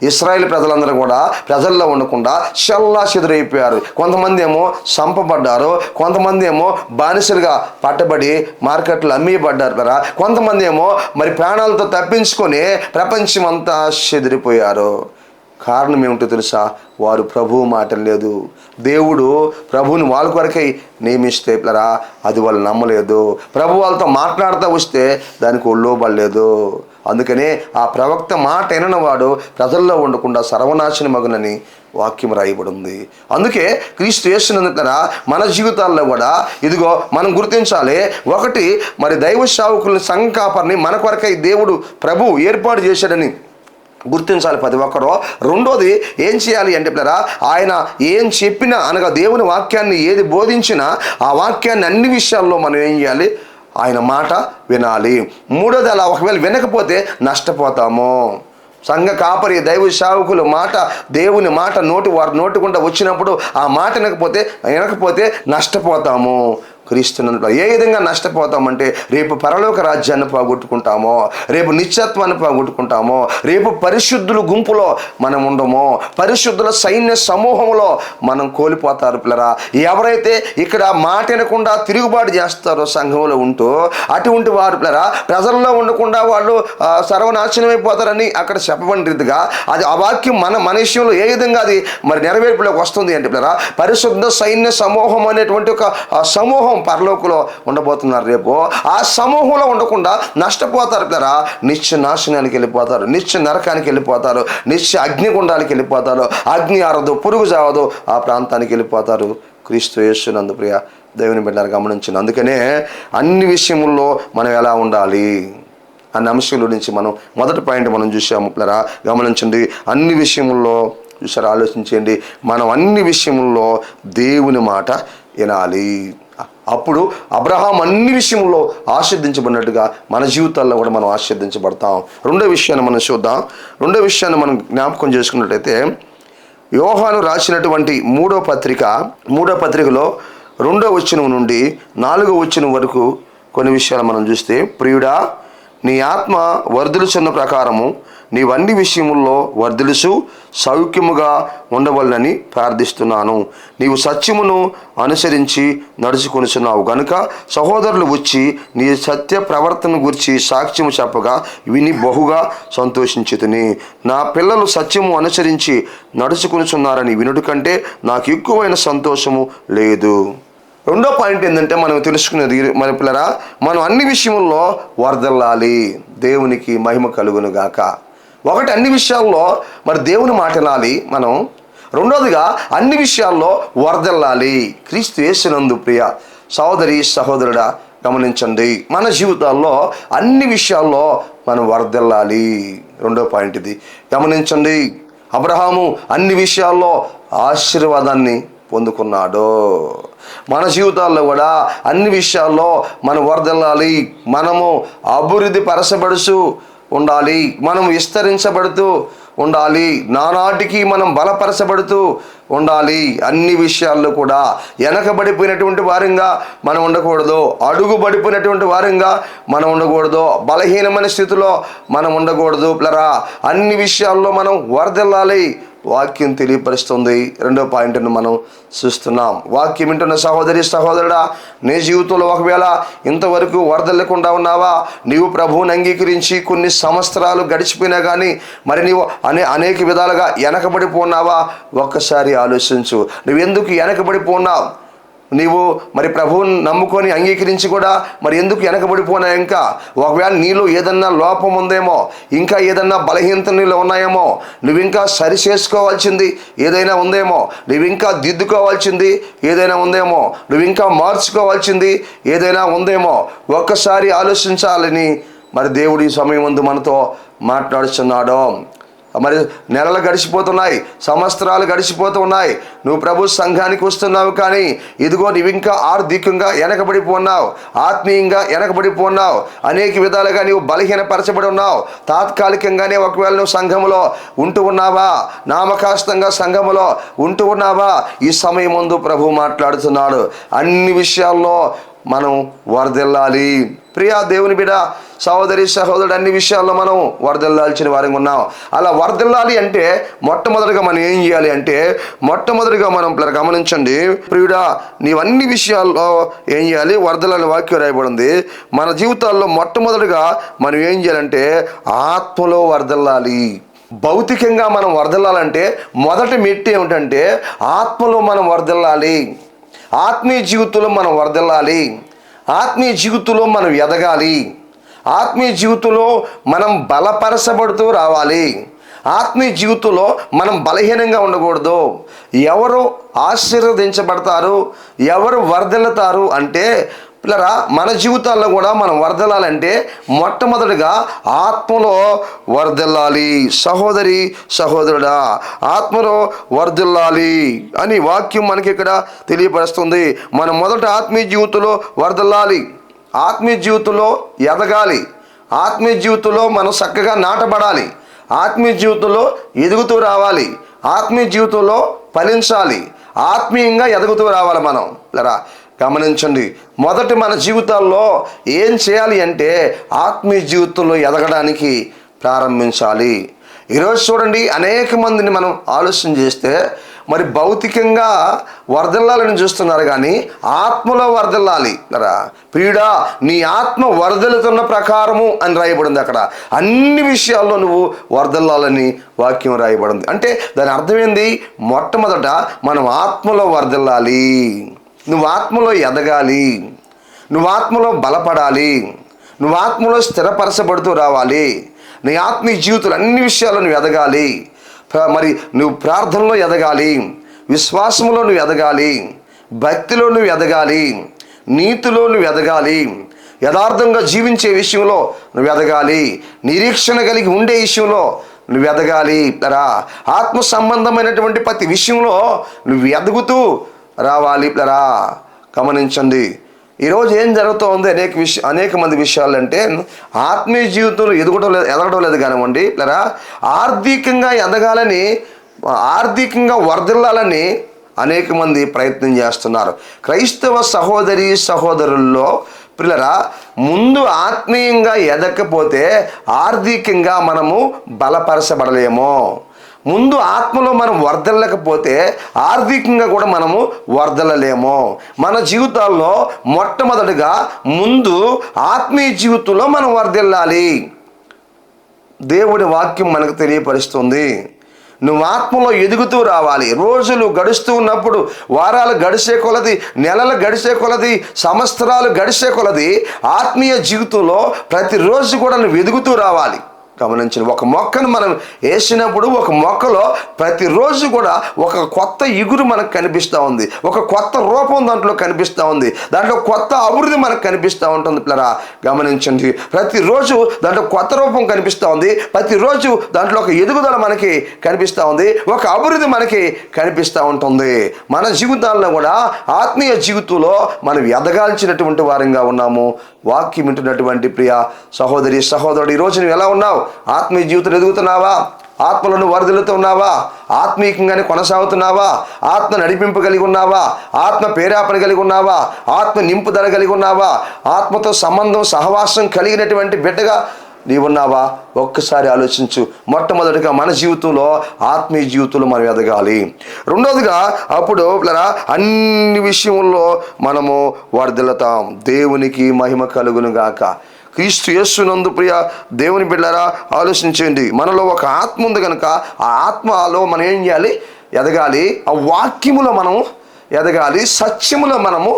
ఇశ్రాయేలు ప్రజలందరూ కూడా ప్రజల్లో ఉండకుండా చెల్లాచెదురైపోయారు. కొంతమంది ఏమో చంపబడ్డారు, కొంతమంది ఏమో బానిసలుగా పట్టబడి మార్కెట్లో అమ్మేయబడ్డారు. కొంతమంది ఏమో మరి ప్రాణాలతో తప్పించుకొని ప్రపంచం అంతా చెదిరిపోయారు. కారణం ఏమిటో తెలుసా? వారు ప్రభువు మాట లేదు. దేవుడు ప్రభువుని వాళ్ళ కొరకై నియమిస్తే అది వాళ్ళు నమ్మలేదు. ప్రభు వాళ్ళతో మాట్లాడుతూ వస్తే దానికి ఒళ్ళోబడలేదు. అందుకనే ఆ ప్రవక్త మాట విననివాడు ప్రజల్లో ఉండకుండా సర్వనాశనమగునని వాక్యం రాయబడి ఉంది. అందుకే క్రీస్తు యేసునందున మన జీవితాల్లో కూడా ఇదిగో మనం గుర్తించాలి. ఒకటి, మరి దైవ సేవకుల్ని సంఘ కాపరిని మన కొరకై దేవుడు ప్రభు ఏర్పాటు చేశాడని గుర్తించాలి ప్రతి ఒక్కరూ. రెండోది ఏం చేయాలి అంటే పిల్లరా, ఆయన ఏం చెప్పినా అనగా దేవుని వాక్యాన్ని ఏది బోధించినా ఆ వాక్యాన్ని అన్ని విషయాల్లో మనం ఏం చేయాలి, ఆయన మాట వినాలి. మూడోది, అలా ఒకవేళ వినకపోతే నష్టపోతాము. సంఘ కాపరి దైవ సేవకులు మాట, దేవుని మాట వారి నోటి గుండా వచ్చినప్పుడు ఆ మాట వినకపోతే నష్టపోతాము. క్రీస్తునందు ఏ విధంగా నష్టపోతామంటే, రేపు పరలోక రాజ్యాన్ని పోగొట్టుకుంటామో, రేపు నిత్యత్వాన్ని పోగొట్టుకుంటామో, రేపు పరిశుద్ధుల గుంపులో మనం ఉండమో, పరిశుద్ధుల సైన్య సమూహంలో మనం కోల్పోతారు పిల్లరా. ఎవరైతే ఇక్కడ మాట వినకుండా తిరుగుబాటు చేస్తారో సంఘంలో ఉంటూ, అటువంటి వారు పిల్లరా ప్రజల్లో ఉండకుండా వాళ్ళు సర్వనాశనమైపోతారని అక్కడ చెప్పబడిన రీతిగా అది ఆ వాక్యం మన విషయంలో ఏ విధంగా అది మరి నెరవేర్పులోకి వస్తుంది అంటే పిల్లరా, పరిశుద్ధ సైన్య సమూహం అనేటువంటి ఒక సమూహం పరలోకంలో ఉండబోతున్నారు. రేపు ఆ సమూహంలో ఉండకుండా నష్టపోతారు పిల్లరా. నిత్య నాశనానికి వెళ్ళిపోతారు, నిత్య నరకానికి వెళ్ళిపోతారు, నిత్య అగ్నిగుండానికి వెళ్ళిపోతారు. అగ్ని ఆరదు, పురుగు జావదు, ఆ ప్రాంతానికి వెళ్ళిపోతారు. క్రీస్తు యేసునందు ప్రియ దేవుని బిడ్డలారా గమనించండి. అందుకనే అన్ని విషయముల్లో మనం ఎలా ఉండాలి అన్న అంశం గురించి మనం మొదటి పాయింట్ మనం చూసాము పిల్లరా. గమనించండి, అన్ని విషయముల్లో చూసారు, ఆలోచించండి. మనం అన్ని విషయముల్లో దేవుని మాట వినాలి. అప్పుడు అబ్రహాం అన్ని విషయంలో ఆశీర్వదించబడినట్టుగా మన జీవితాల్లో కూడా మనం ఆశీర్వదించబడతాం. రెండో విషయాన్ని మనం చూద్దాం. రెండో విషయాన్ని మనం జ్ఞాపకం చేసుకున్నట్లయితే, యోహాను రాసినటువంటి మూడో పత్రికలో 2వ వచనం నుండి 4వ వచనం వరకు కొన్ని విషయాలు మనం చూస్తే, ప్రియుడా, నీ ఆత్మ వర్ధిల్లుచున్న ప్రకారము నీవన్ని విషయముల్లో వర్ధిల్లుచు సౌఖ్యముగా ఉండవలనని ప్రార్థిస్తున్నాను. నీవు సత్యమును అనుసరించి నడుచుకొనిచున్నావు గనుక సహోదరులు వచ్చి నీ సత్య ప్రవర్తన గురించి సాక్ష్యము చెప్పగా విని బహుగా సంతోషించితిని. నా పిల్లలు సత్యము అనుసరించి నడుచుకొనిచున్నారని వినుట కంటే నాకు ఎక్కువైన సంతోషము లేదు. రెండో పాయింట్ ఏంటంటే, మనం తెలుసుకునేది మన పిల్లరా, మనం అన్ని విషయముల్లో వర్ధిల్లాలి. దేవునికి మహిమ కలుగును గాక. ఒకటి, అన్ని విషయాల్లో మరి దేవుని మాట వినాలి మనం. రెండోదిగా అన్ని విషయాల్లో వర్ధిల్లాలి. క్రీస్తు యేసునందు ప్రియ సహోదరి సహోదరుడా గమనించండి, మన జీవితాల్లో అన్ని విషయాల్లో మనం వర్ధిల్లాలి. రెండో పాయింట్ ఇది గమనించండి. అబ్రహాము అన్ని విషయాల్లో ఆశీర్వాదాన్ని పొందుకున్నాడు. మన జీవితాల్లో కూడా అన్ని విషయాల్లో మనం వర్ధిల్లాలి. మనము అభివృద్ధి పరచబడుతూ ఉండాలి, మనం విస్తరించబడుతూ ఉండాలి, నానాటికి మనం బలపరచబడుతూ ఉండాలి. అన్ని విషయాల్లో కూడా వెనకబడిపోయినటువంటి వారంగా మనం ఉండకూడదు, అడుగుబడిపోయినటువంటి వారంగా మనం ఉండకూడదు, బలహీనమైన స్థితిలో మనం ఉండకూడదు పిల్లరా. అన్ని విషయాల్లో మనం వర్ధిల్లాలి. వాక్యం తెలియపరుస్తుంది. రెండో పాయింట్ను మనం చూస్తున్నాం. వాక్యం వింటున్న సహోదరి సహోదరుడా, నీ జీవితంలో ఒకవేళ ఇంతవరకు వర్ధిల్లకుండా ఉన్నావా, నీవు ప్రభువుని అంగీకరించి కొన్ని సంవత్సరాలు గడిచిపోయినా కానీ మరి నీవు అనేక విధాలుగా వెనకబడిపోన్నావా, ఒక్కసారి ఆలోచించు. నువ్వెందుకు వెనకబడిపోన్నావు? నీవు మరి ప్రభువుని నమ్ముకొని అంగీకరించి కూడా మరి ఎందుకు వెనకబడిపోయినా? ఇంకా ఒకవేళ నీలో ఏదన్నా లోపం ఉందేమో, ఇంకా ఏదన్నా బలహీనత నీలో ఉన్నాయేమో, నువ్వు ఇంకా సరి చేసుకోవాల్సింది ఏదైనా ఉందేమో, నువ్వు ఇంకా దిద్దుకోవాల్సింది ఏదైనా ఉందేమో, నువ్వు ఇంకా మార్చుకోవాల్సింది ఏదైనా ఉందేమో, ఒక్కసారి ఆలోచించాలని మరి దేవుడి సమయం ముందు మనతో మాట్లాడుతున్నాడు. మరి నెలలు గడిచిపోతున్నాయి, సంవత్సరాలు గడిచిపోతూ ఉన్నాయి. నువ్వు ప్రభు సంఘానికి వస్తున్నావు, కానీ ఇదిగో నువ్వు ఇంకా ఆర్థికంగా వెనకబడిపోన్నావు, ఆత్మీయంగా వెనకబడిపోన్నావు, అనేక విధాలుగా నీవు బలహీనపరచబడి ఉన్నావు. తాత్కాలికంగానే ఒకవేళ నువ్వు సంఘములో ఉంటూ ఉన్నావా, నామకాస్తంగా సంఘములో ఉంటూ ఉన్నావా, ఈ సమయం ముందు ప్రభు మాట్లాడుతున్నాడు. అన్ని విషయాల్లో మనం వర్ధిల్లాలి. ప్రియా దేవుని బిడ్డ సహోదరి సహోదరుడు, అన్ని విషయాల్లో మనం వర్ధిల్లాల్సిన వారంగా ఉన్నాం. అలా వర్ధిల్లాలి అంటే మొట్టమొదటిగా మనం ఏం చేయాలి అంటే, మొట్టమొదటిగా మనం గమనించండి, ప్రియుడా నీవన్ని విషయాల్లో ఏం చేయాలి, వర్ధిల్లాలి. వాక్యం రాయబడింది. మన జీవితాల్లో మొట్టమొదటిగా మనం ఏం చేయాలంటే ఆత్మలో వర్ధిల్లాలి. భౌతికంగా మనం వర్ధిల్లాలంటే మొదటి మెట్టు ఏమిటంటే ఆత్మలో మనం వర్ధిల్లాలి. ఆత్మీయ జీవితంలో మనం వర్ధిల్లాలి. ఆత్మీయ జీవితంలో మనం ఎదగాలి. ఆత్మీయ జీవితంలో మనం బలపరచబడుతూ రావాలి. ఆత్మీయ జీవితంలో మనం బలహీనంగా ఉండకూడదు. ఎవరు ఆశీర్వదించబడతారు, ఎవరు వర్ధిల్లుతారు అంటే పిల్లరా, మన జీవితాల్లో కూడా మనం వర్ధిల్లాలంటే మొట్టమొదటిగా ఆత్మలో వర్ధిల్లాలి. సహోదరి సహోదరుడా, ఆత్మలో వర్ధిల్లాలి అని వాక్యం మనకి ఇక్కడ తెలియపరుస్తుంది. మనం మొదట ఆత్మీయ జీవితంలో వర్ధిల్లాలి, ఆత్మీయ జీవితంలో ఎదగాలి, ఆత్మీయ జీవితంలో మనం చక్కగా నాటబడాలి, ఆత్మీయ జీవితంలో ఎదుగుతూ రావాలి, ఆత్మీయ జీవితంలో ఫలించాలి, ఆత్మీయంగా ఎదుగుతూ రావాలి. మనం పిల్లరా గమనించండి, మొదటి మన జీవితాల్లో ఏం చేయాలి అంటే ఆత్మీయ జీవితంలో ఎదగడానికి ప్రారంభించాలి. ఈరోజు చూడండి, అనేక మందిని మనం ఆలోచన చేస్తే మరి భౌతికంగా వర్ధిల్లాలని చూస్తున్నారు, కానీ ఆత్మలో వర్ధిల్లాలి. ప్రియుడా, నీ ఆత్మ వర్ధిల్లుతున్న ప్రకారము అని రాయబడింది. అక్కడ అన్ని విషయాల్లో నువ్వు వర్ధిల్లాలని వాక్యం రాయబడింది. అంటే దాని అర్థమైంది, మొట్టమొదట మనం ఆత్మలో వర్ధిల్లాలి, నువ్వు ఆత్మలో ఎదగాలి, నువ్వు ఆత్మలో బలపడాలి, నువ్వు ఆత్మలో స్థిరపరచబడుతూ రావాలి. నీ ఆత్మీయ జీవితంలో అన్ని విషయాల్లో నువ్వు ఎదగాలి. మరి నువ్వు ప్రార్థనలో ఎదగాలి, విశ్వాసంలో నువ్వు ఎదగాలి, భక్తిలో నువ్వు ఎదగాలి, నీతిలో నువ్వు ఎదగాలి, యథార్థంగా జీవించే విషయంలో నువ్వు ఎదగాలి, నిరీక్షణ కలిగి ఉండే విషయంలో నువ్వు ఎదగాలి. ఆత్మ సంబంధమైనటువంటి ప్రతి విషయంలో నువ్వు ఎదుగుతూ రావాలి. గమనించండి, ఈరోజు ఏం జరుగుతూ ఉంది, అనేక మంది విషయాలు అంటే ఆత్మీయ జీవితంలో ఎదగడం లేదు కానివ్వండి, ఆర్థికంగా ఎదగాలని, ఆర్థికంగా వర్ధిల్లాలని అనేక మంది ప్రయత్నం చేస్తున్నారు. క్రైస్తవ సహోదరి సహోదరుల్లో పిల్లరా, ముందు ఆత్మీయంగా ఎదగకపోతే ఆర్థికంగా మనము బలపరచబడలేమో. ముందు ఆత్మలో మనం వర్ధిల్లకపోతే ఆర్థికంగా కూడా మనము వర్ధిల్లలేము. మన జీవితాల్లో మొట్టమొదటిగా ముందు ఆత్మీయ జీవితంలో మనం వర్ధిల్లాలి. దేవుడి వాక్యం మనకు తెలియపరుస్తుంది, నువ్వు ఆత్మలో ఎదుగుతూ రావాలి. రోజులు గడుస్తూ ఉన్నప్పుడు, వారాలు గడిచే కొలది, నెలలు గడిచే కొలది, సంవత్సరాలు గడిచే కొలది ఆత్మీయ జీవితంలో ప్రతిరోజు కూడా నువ్వు ఎదుగుతూ రావాలి. గమనించండి, ఒక మొక్కను మనం వేసినప్పుడు ఒక మొక్కలో ప్రతిరోజు కూడా ఒక కొత్త ఇగురు మనకు కనిపిస్తూ ఉంది, ఒక కొత్త రూపం దాంట్లో కనిపిస్తూ ఉంది, దాంట్లో కొత్త అభివృద్ధి మనకు కనిపిస్తూ ఉంటుంది. పిల్లరా గమనించండి, ప్రతిరోజు దాంట్లో కొత్త రూపం కనిపిస్తూ ఉంది, ప్రతిరోజు దాంట్లో ఒక ఎదుగుదల మనకి కనిపిస్తూ ఉంది, ఒక అభివృద్ధి మనకి కనిపిస్తూ ఉంటుంది. మన జీవితాల్లో కూడా ఆత్మీయ జీవితంలో మనం ఎదగాల్సినటువంటి వారంగా ఉన్నాము. వాక్యం వింటున్నటువంటి ప్రియ సహోదరి సహోదరుడు, ఈరోజు నువ్వు ఎలా ఉన్నావు? ఆత్మీయ జీవితం ఎదుగుతున్నావా? ఆత్మలను వర్ధిల్లుతున్నావా? ఆత్మీయంగానే కొనసాగుతున్నావా? ఆత్మ నడిపింపు కలిగి ఉన్నావా? ఆత్మ ప్రేరేపణ కలిగి ఉన్నావా? ఆత్మ నింపుదల కలిగి ఉన్నావా? ఆత్మతో సంబంధం సహవాసం కలిగినటువంటి బిడ్డగా నీవున్నావా? ఒక్కసారి ఆలోచించు. మొట్టమొదటిగా మన జీవితంలో ఆత్మీయ జీవితంలో మనం ఎదగాలి. రెండోదిగా అప్పుడు అన్ని విషయంలో మనము వర్ధిల్లుతాం. దేవునికి మహిమ కలుగును గాక. క్రీస్తు యేసునందు ప్రియ దేవుని బిడ్డలారా, ఆలోచించండి. మనలో ఒక ఆత్మ ఉంది కనుక ఆ ఆత్మలో మనం ఏం చేయాలి? ఎదగాలి. ఆ వాక్యములో మనము ఎదగాలి, సత్యములో మనము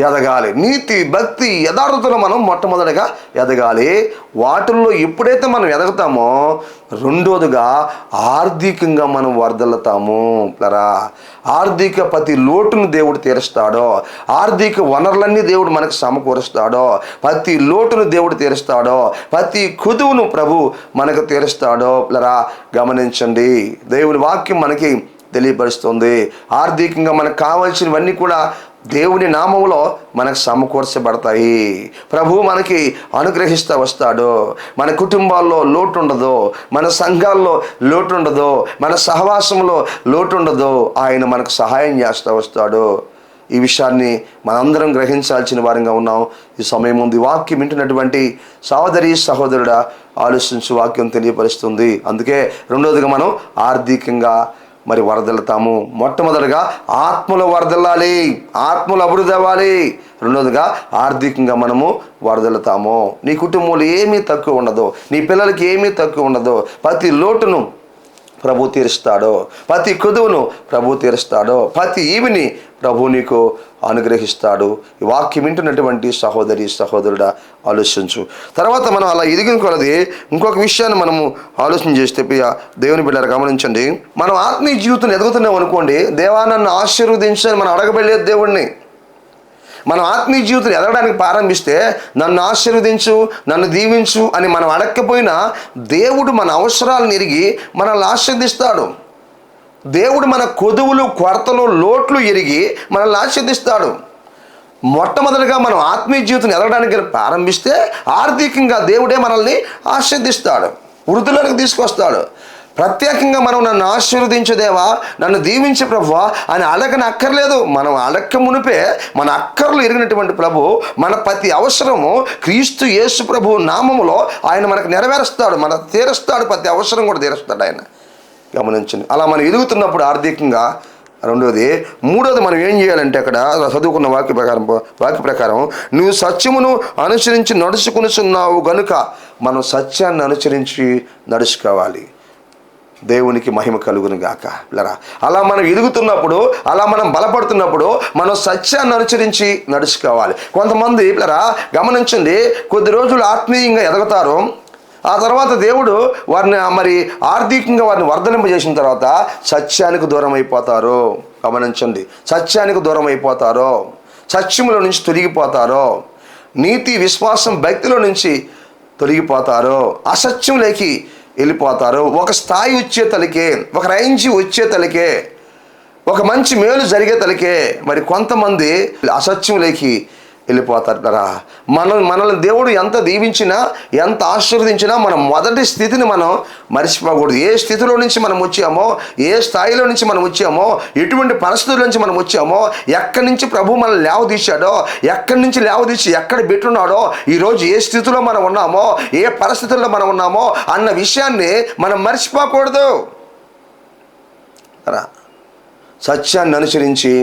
ఎదగాలి, నీతి భక్తి యథార్థతలో మనం మొట్టమొదటిగా ఎదగాలి. వాటిల్లో ఎప్పుడైతే మనం ఎదగతామో రెండోదిగా ఆర్థికంగా మనం వర్ధిల్లుతాము. ఆర్థిక ప్రతి లోటును దేవుడు తీరుస్తాడో, ఆర్థిక వనరులన్నీ దేవుడు మనకు సమకూరుస్తాడో, ప్రతి లోటును దేవుడు తీరుస్తాడో, ప్రతి కుదువును ప్రభు మనకు తీరుస్తాడో. గమనించండి, దేవుని వాక్యం మనకి తెలియపరుస్తుంది. ఆర్థికంగా మనకు కావాల్సినవన్నీ కూడా దేవుని నామములో మనకు సమకూర్చబడతాయి. ప్రభు మనకి అనుగ్రహిస్తూ వస్తాడు. మన కుటుంబాల్లో లోటు ఉండదు, మన సంఘాల్లో లోటు ఉండదు, మన సహవాసంలో లోటు ఉండదు. ఆయన మనకు సహాయం చేస్తూ వస్తాడు. ఈ విషయాన్ని మనందరం గ్రహించాల్సిన వారంగా ఉన్నాం. ఈ సమయం ముందు వాక్యం వింటున్నటువంటి సహోదరి సహోదరుడా, ఆలోచించు, వాక్యం తెలియపరుస్తుంది. అందుకే రెండోదిగా మనం ఆర్థికంగా మరి వరదలుతాము. మొట్టమొదటిగా ఆత్మలో వరదల్లాలి, ఆత్మలో అభివృద్ధి అవ్వాలి. రెండోదిగా ఆర్థికంగా మనము వరదలుతాము. నీ కుటుంబంలో ఏమీ తక్కువ ఉండదు, నీ పిల్లలకి ఏమీ తక్కువ ఉండదు. ప్రతి లోటును ప్రభు తీరుస్తాడో, ప్రతి కుదువును ప్రభు తీరుస్తాడో, ప్రతి ఈవిని ప్రభు నీకు అనుగ్రహిస్తాడు. ఈ వాక్యం వింటున్నటువంటి సహోదరి సహోదరుడా, ఆలోచించు. తర్వాత మనం అలా ఎదిగిన కొలది ఇంకొక విషయాన్ని మనము ఆలోచన చేస్తే ప్రియ దేవుని బిడ్డలు గమనించండి. మనం ఆత్మీయ జీవితం ఎదుగుతున్నాం అనుకోండి, దేవా నన్ను ఆశీర్వదించని మనం అడగబడలేదు దేవుడిని. మనం ఆత్మీయ జీవితం ఎదగడానికి ప్రారంభిస్తే నన్ను ఆశీర్వదించు, నన్ను దీవించు అని మనం అడగకపోయినా దేవుడు మన అవసరాలను ఎరిగి మనల్ని ఆశీర్దిస్తాడు. దేవుడు మన కొదువులు, కొరతలు, లోట్లు ఎరిగి మనల్ని ఆశీర్దిస్తాడు. మొట్టమొదటిగా మనం ఆత్మీయ జీవితం ఎదగడానికి ప్రారంభిస్తే ఆర్థికంగా దేవుడే మనల్ని ఆశీర్దిస్తాడు, వృద్ధిలోనికి తీసుకొస్తాడు. ప్రత్యేకంగా మనం నన్ను ఆశీర్వదించదేవా, నన్ను దీవించే ప్రభువా అని అడగనక్కర్లేదు. మనం అడక్క మునిపే మన అక్కర్లు ఎరిగినటువంటి ప్రభు మన ప్రతి అవసరము క్రీస్తు యేసు ప్రభు నామములో ఆయన మనకు నెరవేరుస్తాడు, మన తీరుస్తాడు, ప్రతి అవసరం కూడా తీరుస్తాడు ఆయన. గమనించండి. అలా మనం ఎదుగుతున్నప్పుడు ఆర్థికంగా రెండోది. మూడోది మనం ఏం చేయాలంటే అక్కడ చదువుకున్న వాక్య ప్రకారం నువ్వు సత్యమును అనుసరించి నడుచుకునిచున్నావు గనుక మనం సత్యాన్ని అనుసరించి నడుచుకోవాలి. దేవునికి మహిమ కలుగును గాక. అలా మనం ఎదుగుతున్నప్పుడు, అలా మనం బలపడుతున్నప్పుడు మనం సత్యాన్ని అనుసరించి నడుచుకోవాలి. కొంతమంది గమనించండి, కొద్ది రోజులు ఆత్మీయంగా ఎదగతారు, ఆ తర్వాత దేవుడు వారిని ఆర్థికంగా వారిని వర్ధలింపజేసిన తర్వాత సత్యానికి దూరం అయిపోతారు. గమనించండి, సత్యానికి దూరం అయిపోతారో, సత్యములో నుంచి తొలగిపోతారో, నీతి, విశ్వాసం, భక్తిలో నుంచి తొలగిపోతారో, అసత్యంలోకి వెళ్ళిపోతారు. ఒక స్థాయి వచ్చేతలకే, ఒక రేంజ్ వచ్చేతలకే, ఒక మంచి మేలు జరిగేతలకే మరి కొంతమంది అసత్యంలోకి వెళ్ళిపోతారు. మనల్ని దేవుడు ఎంత దీవించినా, ఎంత ఆశీర్వదించినా మనం మొదటి స్థితిని మనం మర్చిపోకూడదు. ఏ స్థితిలో నుంచి మనం వచ్చామో, ఏ స్థాయిలో నుంచి మనం వచ్చామో, ఎటువంటి పరిస్థితుల నుంచి మనం వచ్చామో, ఎక్కడి నుంచి ప్రభు మనల్ని లేవదీశాడో, ఎక్కడి నుంచి లేవదీసి ఎక్కడ పెట్టున్నాడో, ఈరోజు ఏ స్థితిలో మనం ఉన్నామో, ఏ పరిస్థితుల్లో మనం ఉన్నామో అన్న విషయాన్ని మనం మర్చిపోకూడదు. సత్యాన్ని అనుసరించి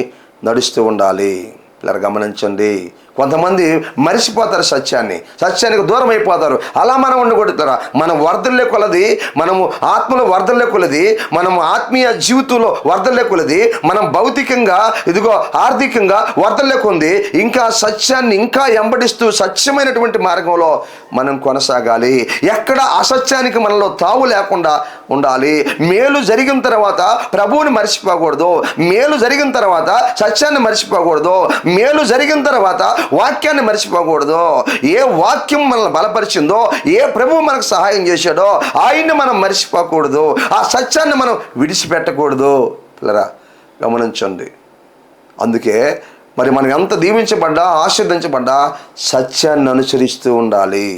నడుస్తూ ఉండాలి. ఇలా గమనించండి, కొంతమంది మరిచిపోతారు, సత్యానికి దూరం అయిపోతారు. అలా మనం ఉండకూడదు. మనం వర్ధలే కొలది, మనము ఆత్మలో వర్ధలే కొలది, మనము ఆత్మీయ జీవితంలో వర్ధలే కొలది, మనం భౌతికంగా ఆర్థికంగా వర్ధలే కొంది ఇంకా సత్యాన్ని ఇంకా ఎంబడిస్తూ సత్యమైనటువంటి మార్గంలో మనం కొనసాగాలి. ఎక్కడ అసత్యానికి మనలో తావు లేకుండా ఉండాలి. మేలు జరిగిన తర్వాత ప్రభువుని మర్చిపోకూడదు, మేలు జరిగిన తర్వాత సత్యాన్ని మర్చిపోకూడదు, మేలు జరిగిన తర్వాత వాక్యాన్ని మర్చిపోకూడదు. ఏ వాక్యం మనల్ని బలపరిచిందో, ఏ ప్రభువు మనకు సహాయం చేశాడో ఆయన్ని మనం మర్చిపోకూడదు, ఆ సత్యాన్ని మనం విడిచిపెట్టకూడదు. పిల్లరా గమనించండి. అందుకే మనం ఎంత దీవించబడ్డా, ఆశీర్వదించబడ్డా సత్యాన్ని అనుసరిస్తూ ఉండాలి.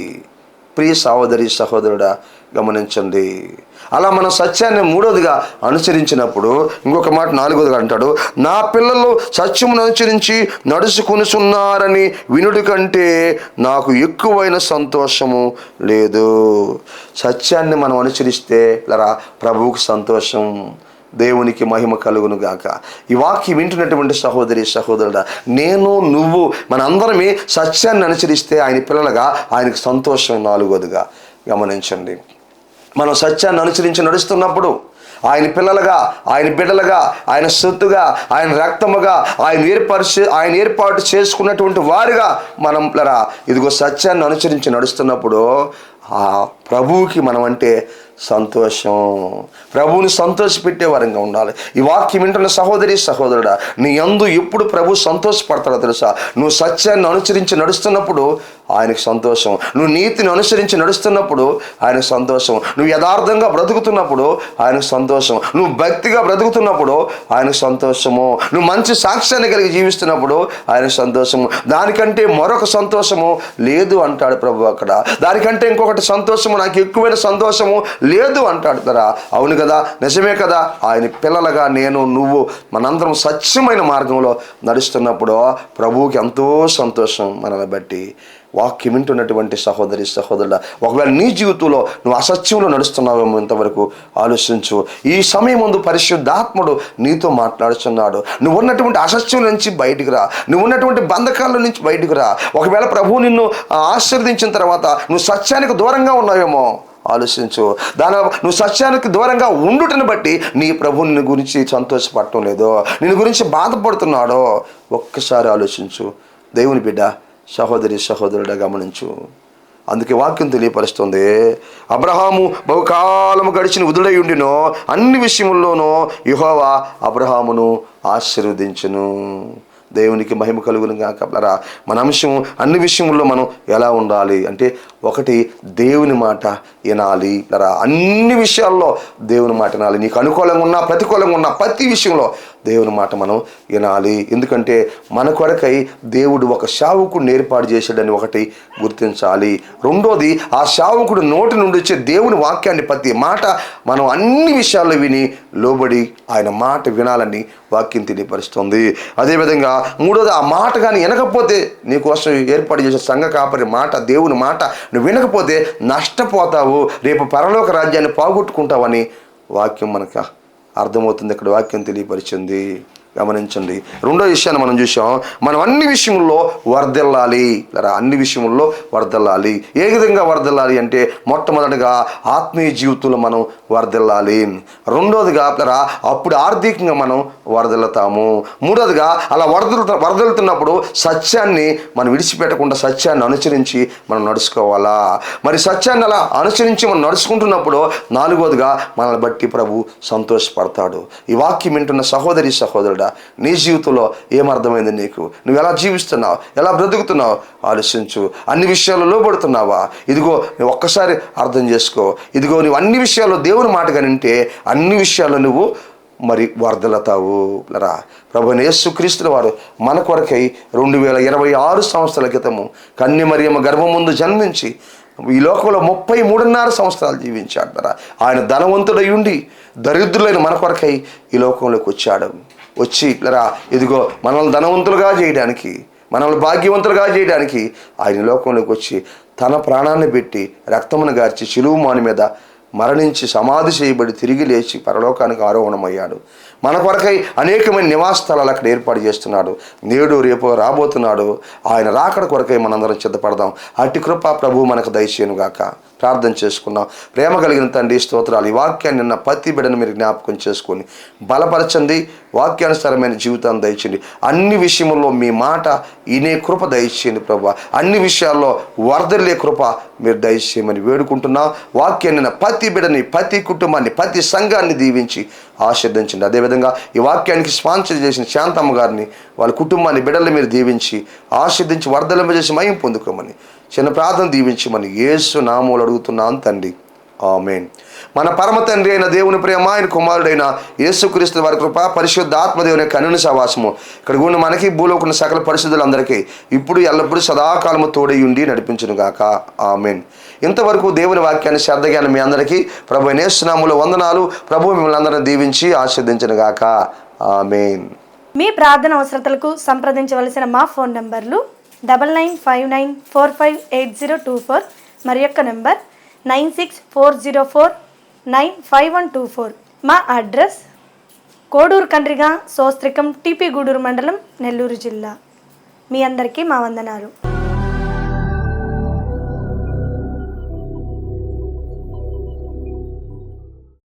ప్రియ సహోదరి, సహోదరుడా గమనించండి. అలా మనం సత్యాన్ని మూడోదిగా అనుసరించినప్పుడు ఇంకొక మాట నాలుగోదిగా అంటాడు, నా పిల్లలు సత్యమును అనుసరించి నడుచుకునిచున్నారని వినుడి కంటే నాకు ఎక్కువైన సంతోషము లేదు. సత్యాన్ని మనం అనుసరిస్తే ప్రభువుకు సంతోషం, దేవునికి మహిమ కలుగును గాక. ఈ వాక్యం వింటున్నటువంటి సహోదరి, సహోదరుడా, నేను, నువ్వు మనందరమే సత్యాన్ని అనుసరిస్తే ఆయన పిల్లలుగా ఆయనకు సంతోషం. నాలుగోదిగా గమనించండి, మనం సత్యాన్ని అనుసరించి నడుస్తున్నప్పుడు ఆయన పిల్లలుగా, ఆయన బిడ్డలుగా, ఆయన సొత్తుగా, ఆయన రక్తముగా, ఆయన ఏర్పాటు చేసుకున్నటువంటి వారుగా మనం ఇదిగో సత్యాన్ని అనుసరించి నడుస్తున్నప్పుడు ఆ ప్రభువుకి మనం అంటే సంతోషం, ప్రభువుని సంతోషపెట్టే వారంగా ఉండాలి. ఈ వాక్యం వింటున్న సహోదరి, సహోదరుడా, నీ యందు ఎప్పుడు ప్రభు సంతోషపడతాడో తెలుసా? నువ్వు సత్యాన్ని అనుసరించి నడుస్తున్నప్పుడు ఆయనకు సంతోషం, నువ్వు నీతిని అనుసరించి నడుస్తున్నప్పుడు ఆయనకు సంతోషం, నువ్వు యథార్థంగా బ్రతుకుతున్నప్పుడు ఆయనకు సంతోషం, నువ్వు భక్తిగా బ్రతుకుతున్నప్పుడు ఆయనకు సంతోషము, నువ్వు మంచి సాక్ష్యాన్ని కలిగి జీవిస్తున్నప్పుడు ఆయనకు సంతోషము. దానికంటే మరొక సంతోషము లేదు అంటాడు ప్రభు అక్కడ. దానికంటే ఇంకొకటి సంతోషము, నాకు ఎక్కువైన సంతోషము లేదు అంటాడు కదా. అవును కదా, నిజమే కదా. ఆయన పిల్లలుగా నేను, నువ్వు మనందరం సత్యమైన మార్గంలో నడుస్తున్నప్పుడు ప్రభువుకి ఎంతో సంతోషం మనల్ని బట్టి. వాక్యం వింటున్నటువంటి సహోదరి, సహోదరుడా, ఒకవేళ నీ జీవితంలో నువ్వు అసత్యంలో నడుస్తున్నావేమో ఇంతవరకు ఆలోచించు. ఈ సమయం ముందు పరిశుద్ధాత్ముడు నీతో మాట్లాడుతున్నాడు. నువ్వు ఉన్నటువంటి అసత్యం నుంచి బయటికి రా, నువ్వు ఉన్నటువంటి బంధకాల నుంచి బయటికి రా. ఒకవేళ ప్రభువు నిన్ను ఆశీర్వదించిన తర్వాత నువ్వు సత్యానికి దూరంగా ఉన్నావేమో ఆలోచించు. నువ్వు సత్యానికి దూరంగా ఉండుటని బట్టి నీ ప్రభు నిన్ను గురించి సంతోషపడటం లేదో, నిన్ను గురించి బాధపడుతున్నాడో ఒక్కసారి ఆలోచించు. దేవుని బిడ్డ, సహోదరి, సహోదరుడా గమనించు. అందుకే వాక్యం తెలియపరుస్తుంది, అబ్రహాము బహుకాలము గడిచిన వృద్ధుడై ఉండినో అన్ని విషయముల్లోనూ యెహోవా అబ్రహామును ఆశీర్వదించును. దేవునికి మహిమ కలుగును గాక. మన అంశం అన్ని విషయంలో మనం ఎలా ఉండాలి అంటే, ఒకటి దేవుని మాట వినాలి. అన్ని విషయాల్లో దేవుని మాట వినాలి. నీకు అనుకూలంగా ఉన్నా ప్రతికూలంగా ఉన్నా ప్రతి విషయంలో దేవుని మాట మనం వినాలి. ఎందుకంటే మన కొరకై దేవుడు ఒక సేవకుడిని ఏర్పాటు చేశాడని ఒకటి గుర్తించాలి. రెండోది, ఆ సేవకుడు నోటి నుండి వచ్చే దేవుని వాక్యాన్ని ప్రతి మాట మనం అన్ని విషయాల్లో విని లోబడి ఆయన మాట వినాలని వాక్యం తెలియపరుస్తుంది. అదేవిధంగా మూడోది, ఆ మాట కానీ వినకపోతే నీకోసం ఏర్పాటు చేసే సంఘ కాపరి మాట, దేవుని మాట నువ్వు వినకపోతే నష్టపోతావు, రేపు పరలోక రాజ్యాన్ని పోగొట్టుకుంటావని వాక్యం మనకు అర్థమవుతుంది. ఇక్కడ వాక్యం తెలియపరిచింది, గమనించండి. రెండో విషయాన్ని మనం చూసాం, మనం అన్ని విషయంలో వర్ధిల్లాలి. అన్ని విషయంలో వర్ధిల్లాలి. ఏ విధంగా వర్ధిల్లాలి అంటే, మొట్టమొదటిగా ఆత్మీయ జీవితంలో మనం వర్ధిల్లాలి. రెండోదిగా అప్పుడు ఆర్థికంగా మనం వర్ధిల్లుతాము. మూడోదిగా అలా వర్ధిల్లుతున్నప్పుడు సత్యాన్ని మనం విడిచిపెట్టకుండా సత్యాన్ని అనుసరించి మనం నడుచుకోవాలా. మరి సత్యాన్ని అలా అనుసరించి మనం నడుచుకుంటున్నప్పుడు నాలుగోదిగా మనల్ని బట్టి ప్రభు సంతోషపడతాడు. ఈ వాక్యం వింటున్న సహోదరి సహోదరుడా, నీ జీవితంలో ఏమర్థమైంది? నీకు నువ్వు ఎలా జీవిస్తున్నావు, ఎలా బ్రతుకుతున్నావు ఆలోచించు. అన్ని విషయాల్లో లోబడుతున్నావా? ఇదిగో నువ్వు ఒక్కసారి అర్థం చేసుకో. ఇదిగో నువ్వు అన్ని విషయాల్లో దేవుని మాట వింటే అన్ని విషయాల్లో నువ్వు మరి వర్ధలతావు. ప్రభువైన యేసుక్రీస్తు వారు మన కొరకై 2026 సంవత్సరాల క్రితము కన్య మరియమ్మ గర్భం ముందు జన్మించి ఈ లోకంలో 33.5 సంవత్సరాలు జీవించాడు. ఆయన ధనవంతుడై ఉండి దరిద్రులైన మన కొరకై ఈ లోకంలోకి వచ్చాడు. వచ్చి ఇదిగో మనల్ని ధనవంతులుగా చేయడానికి, మనల్ని భాగ్యవంతులుగా చేయడానికి ఆయన లోకంలోకి వచ్చి తన ప్రాణాన్ని పెట్టి రక్తమును గార్చి శిలువ మాను మీద మరణించి సమాధి చేయబడి తిరిగి లేచి పరలోకానికి ఆరోహణమయ్యాడు. మన కొరకై అనేకమైన నివాస స్థలాలు అక్కడ ఏర్పాటు చేస్తున్నాడు. నేడు రేపు రాబోతున్నాడు. ఆయన రాకడ కొరకై మనందరం సిద్ధపడదాం. అట్టి కృప ప్రభువు మనకు దయచేయునుగాక. ప్రార్థన చేసుకున్నాం. ప్రేమ కలిగిన తండ్రి, స్తోత్రాలు. ఈ వాక్యాన్ని నిన్న ప్రతి బిడ్డను మీరు జ్ఞాపకం చేసుకొని బలపరచండి. వాక్యానుసారమైన జీవితాన్ని దయచేయండి. అన్ని విషయంలో మీ మాట వినే కృప దయచేయండి ప్రభు. అన్ని విషయాల్లో వర్ధిల్లే కృప మీరు దయచేయమని వేడుకుంటున్నాం. వాక్యాన్ని ప్రతి బిడ్డని, ప్రతి కుటుంబాన్ని, ప్రతి సంఘాన్ని దీవించి ఆశీర్వదించండి. అదేవిధంగా ఈ వాక్యానికి స్పాన్సర్ చేసిన శాంతమ్మ గారిని, వాళ్ళ కుటుంబాన్ని, బిడ్డల్ని మీరు దీవించి ఆశీర్వదించి వర్ధలింపజేసి మహిమ పొందుకోమని చిన్న ప్రార్థన దీవించమని యేసు నామములో అడుగుతున్నాను తండ్రి, ఆమేన్. మన పరమ తండ్రి అయిన దేవుని ప్రేమ, ఆయన కుమారుడైన యేసుక్రీస్తు వారి కృప, పరిశుద్ధ ఆత్మదేవుని కన్నుని సవాసము ఇక్కడ ఉన్న మనకి భూలోకున్న సకల పరిశుద్ధులందరికీ ఇప్పుడు ఎల్లప్పుడూ సదాకాలము తోడై ఉండి నడిపించునుగాక, ఆమేన్. ఇంతవరకు దేవుని వాక్యాన్ని శ్రద్ధగానే మీ అందరికీ ప్రభు యేసు నామములో వందనాలు. ప్రభు మిమ్మల్ని అందరినీ దీవించి ఆశీర్వదించునుగాక, ఆమేన్. మీ ప్రార్థన అవసరతలకు సంప్రదించవలసిన మా ఫోన్ నంబర్లు 9959458024 మరి యొక్క నంబర్ 9640495124. మా అడ్రస్ కోడూరు కండ్రిగా సోస్త్రికం టీపీ గూడూరు మండలం, నెల్లూరు జిల్లా. మీ అందరికీ మా వందనాలు.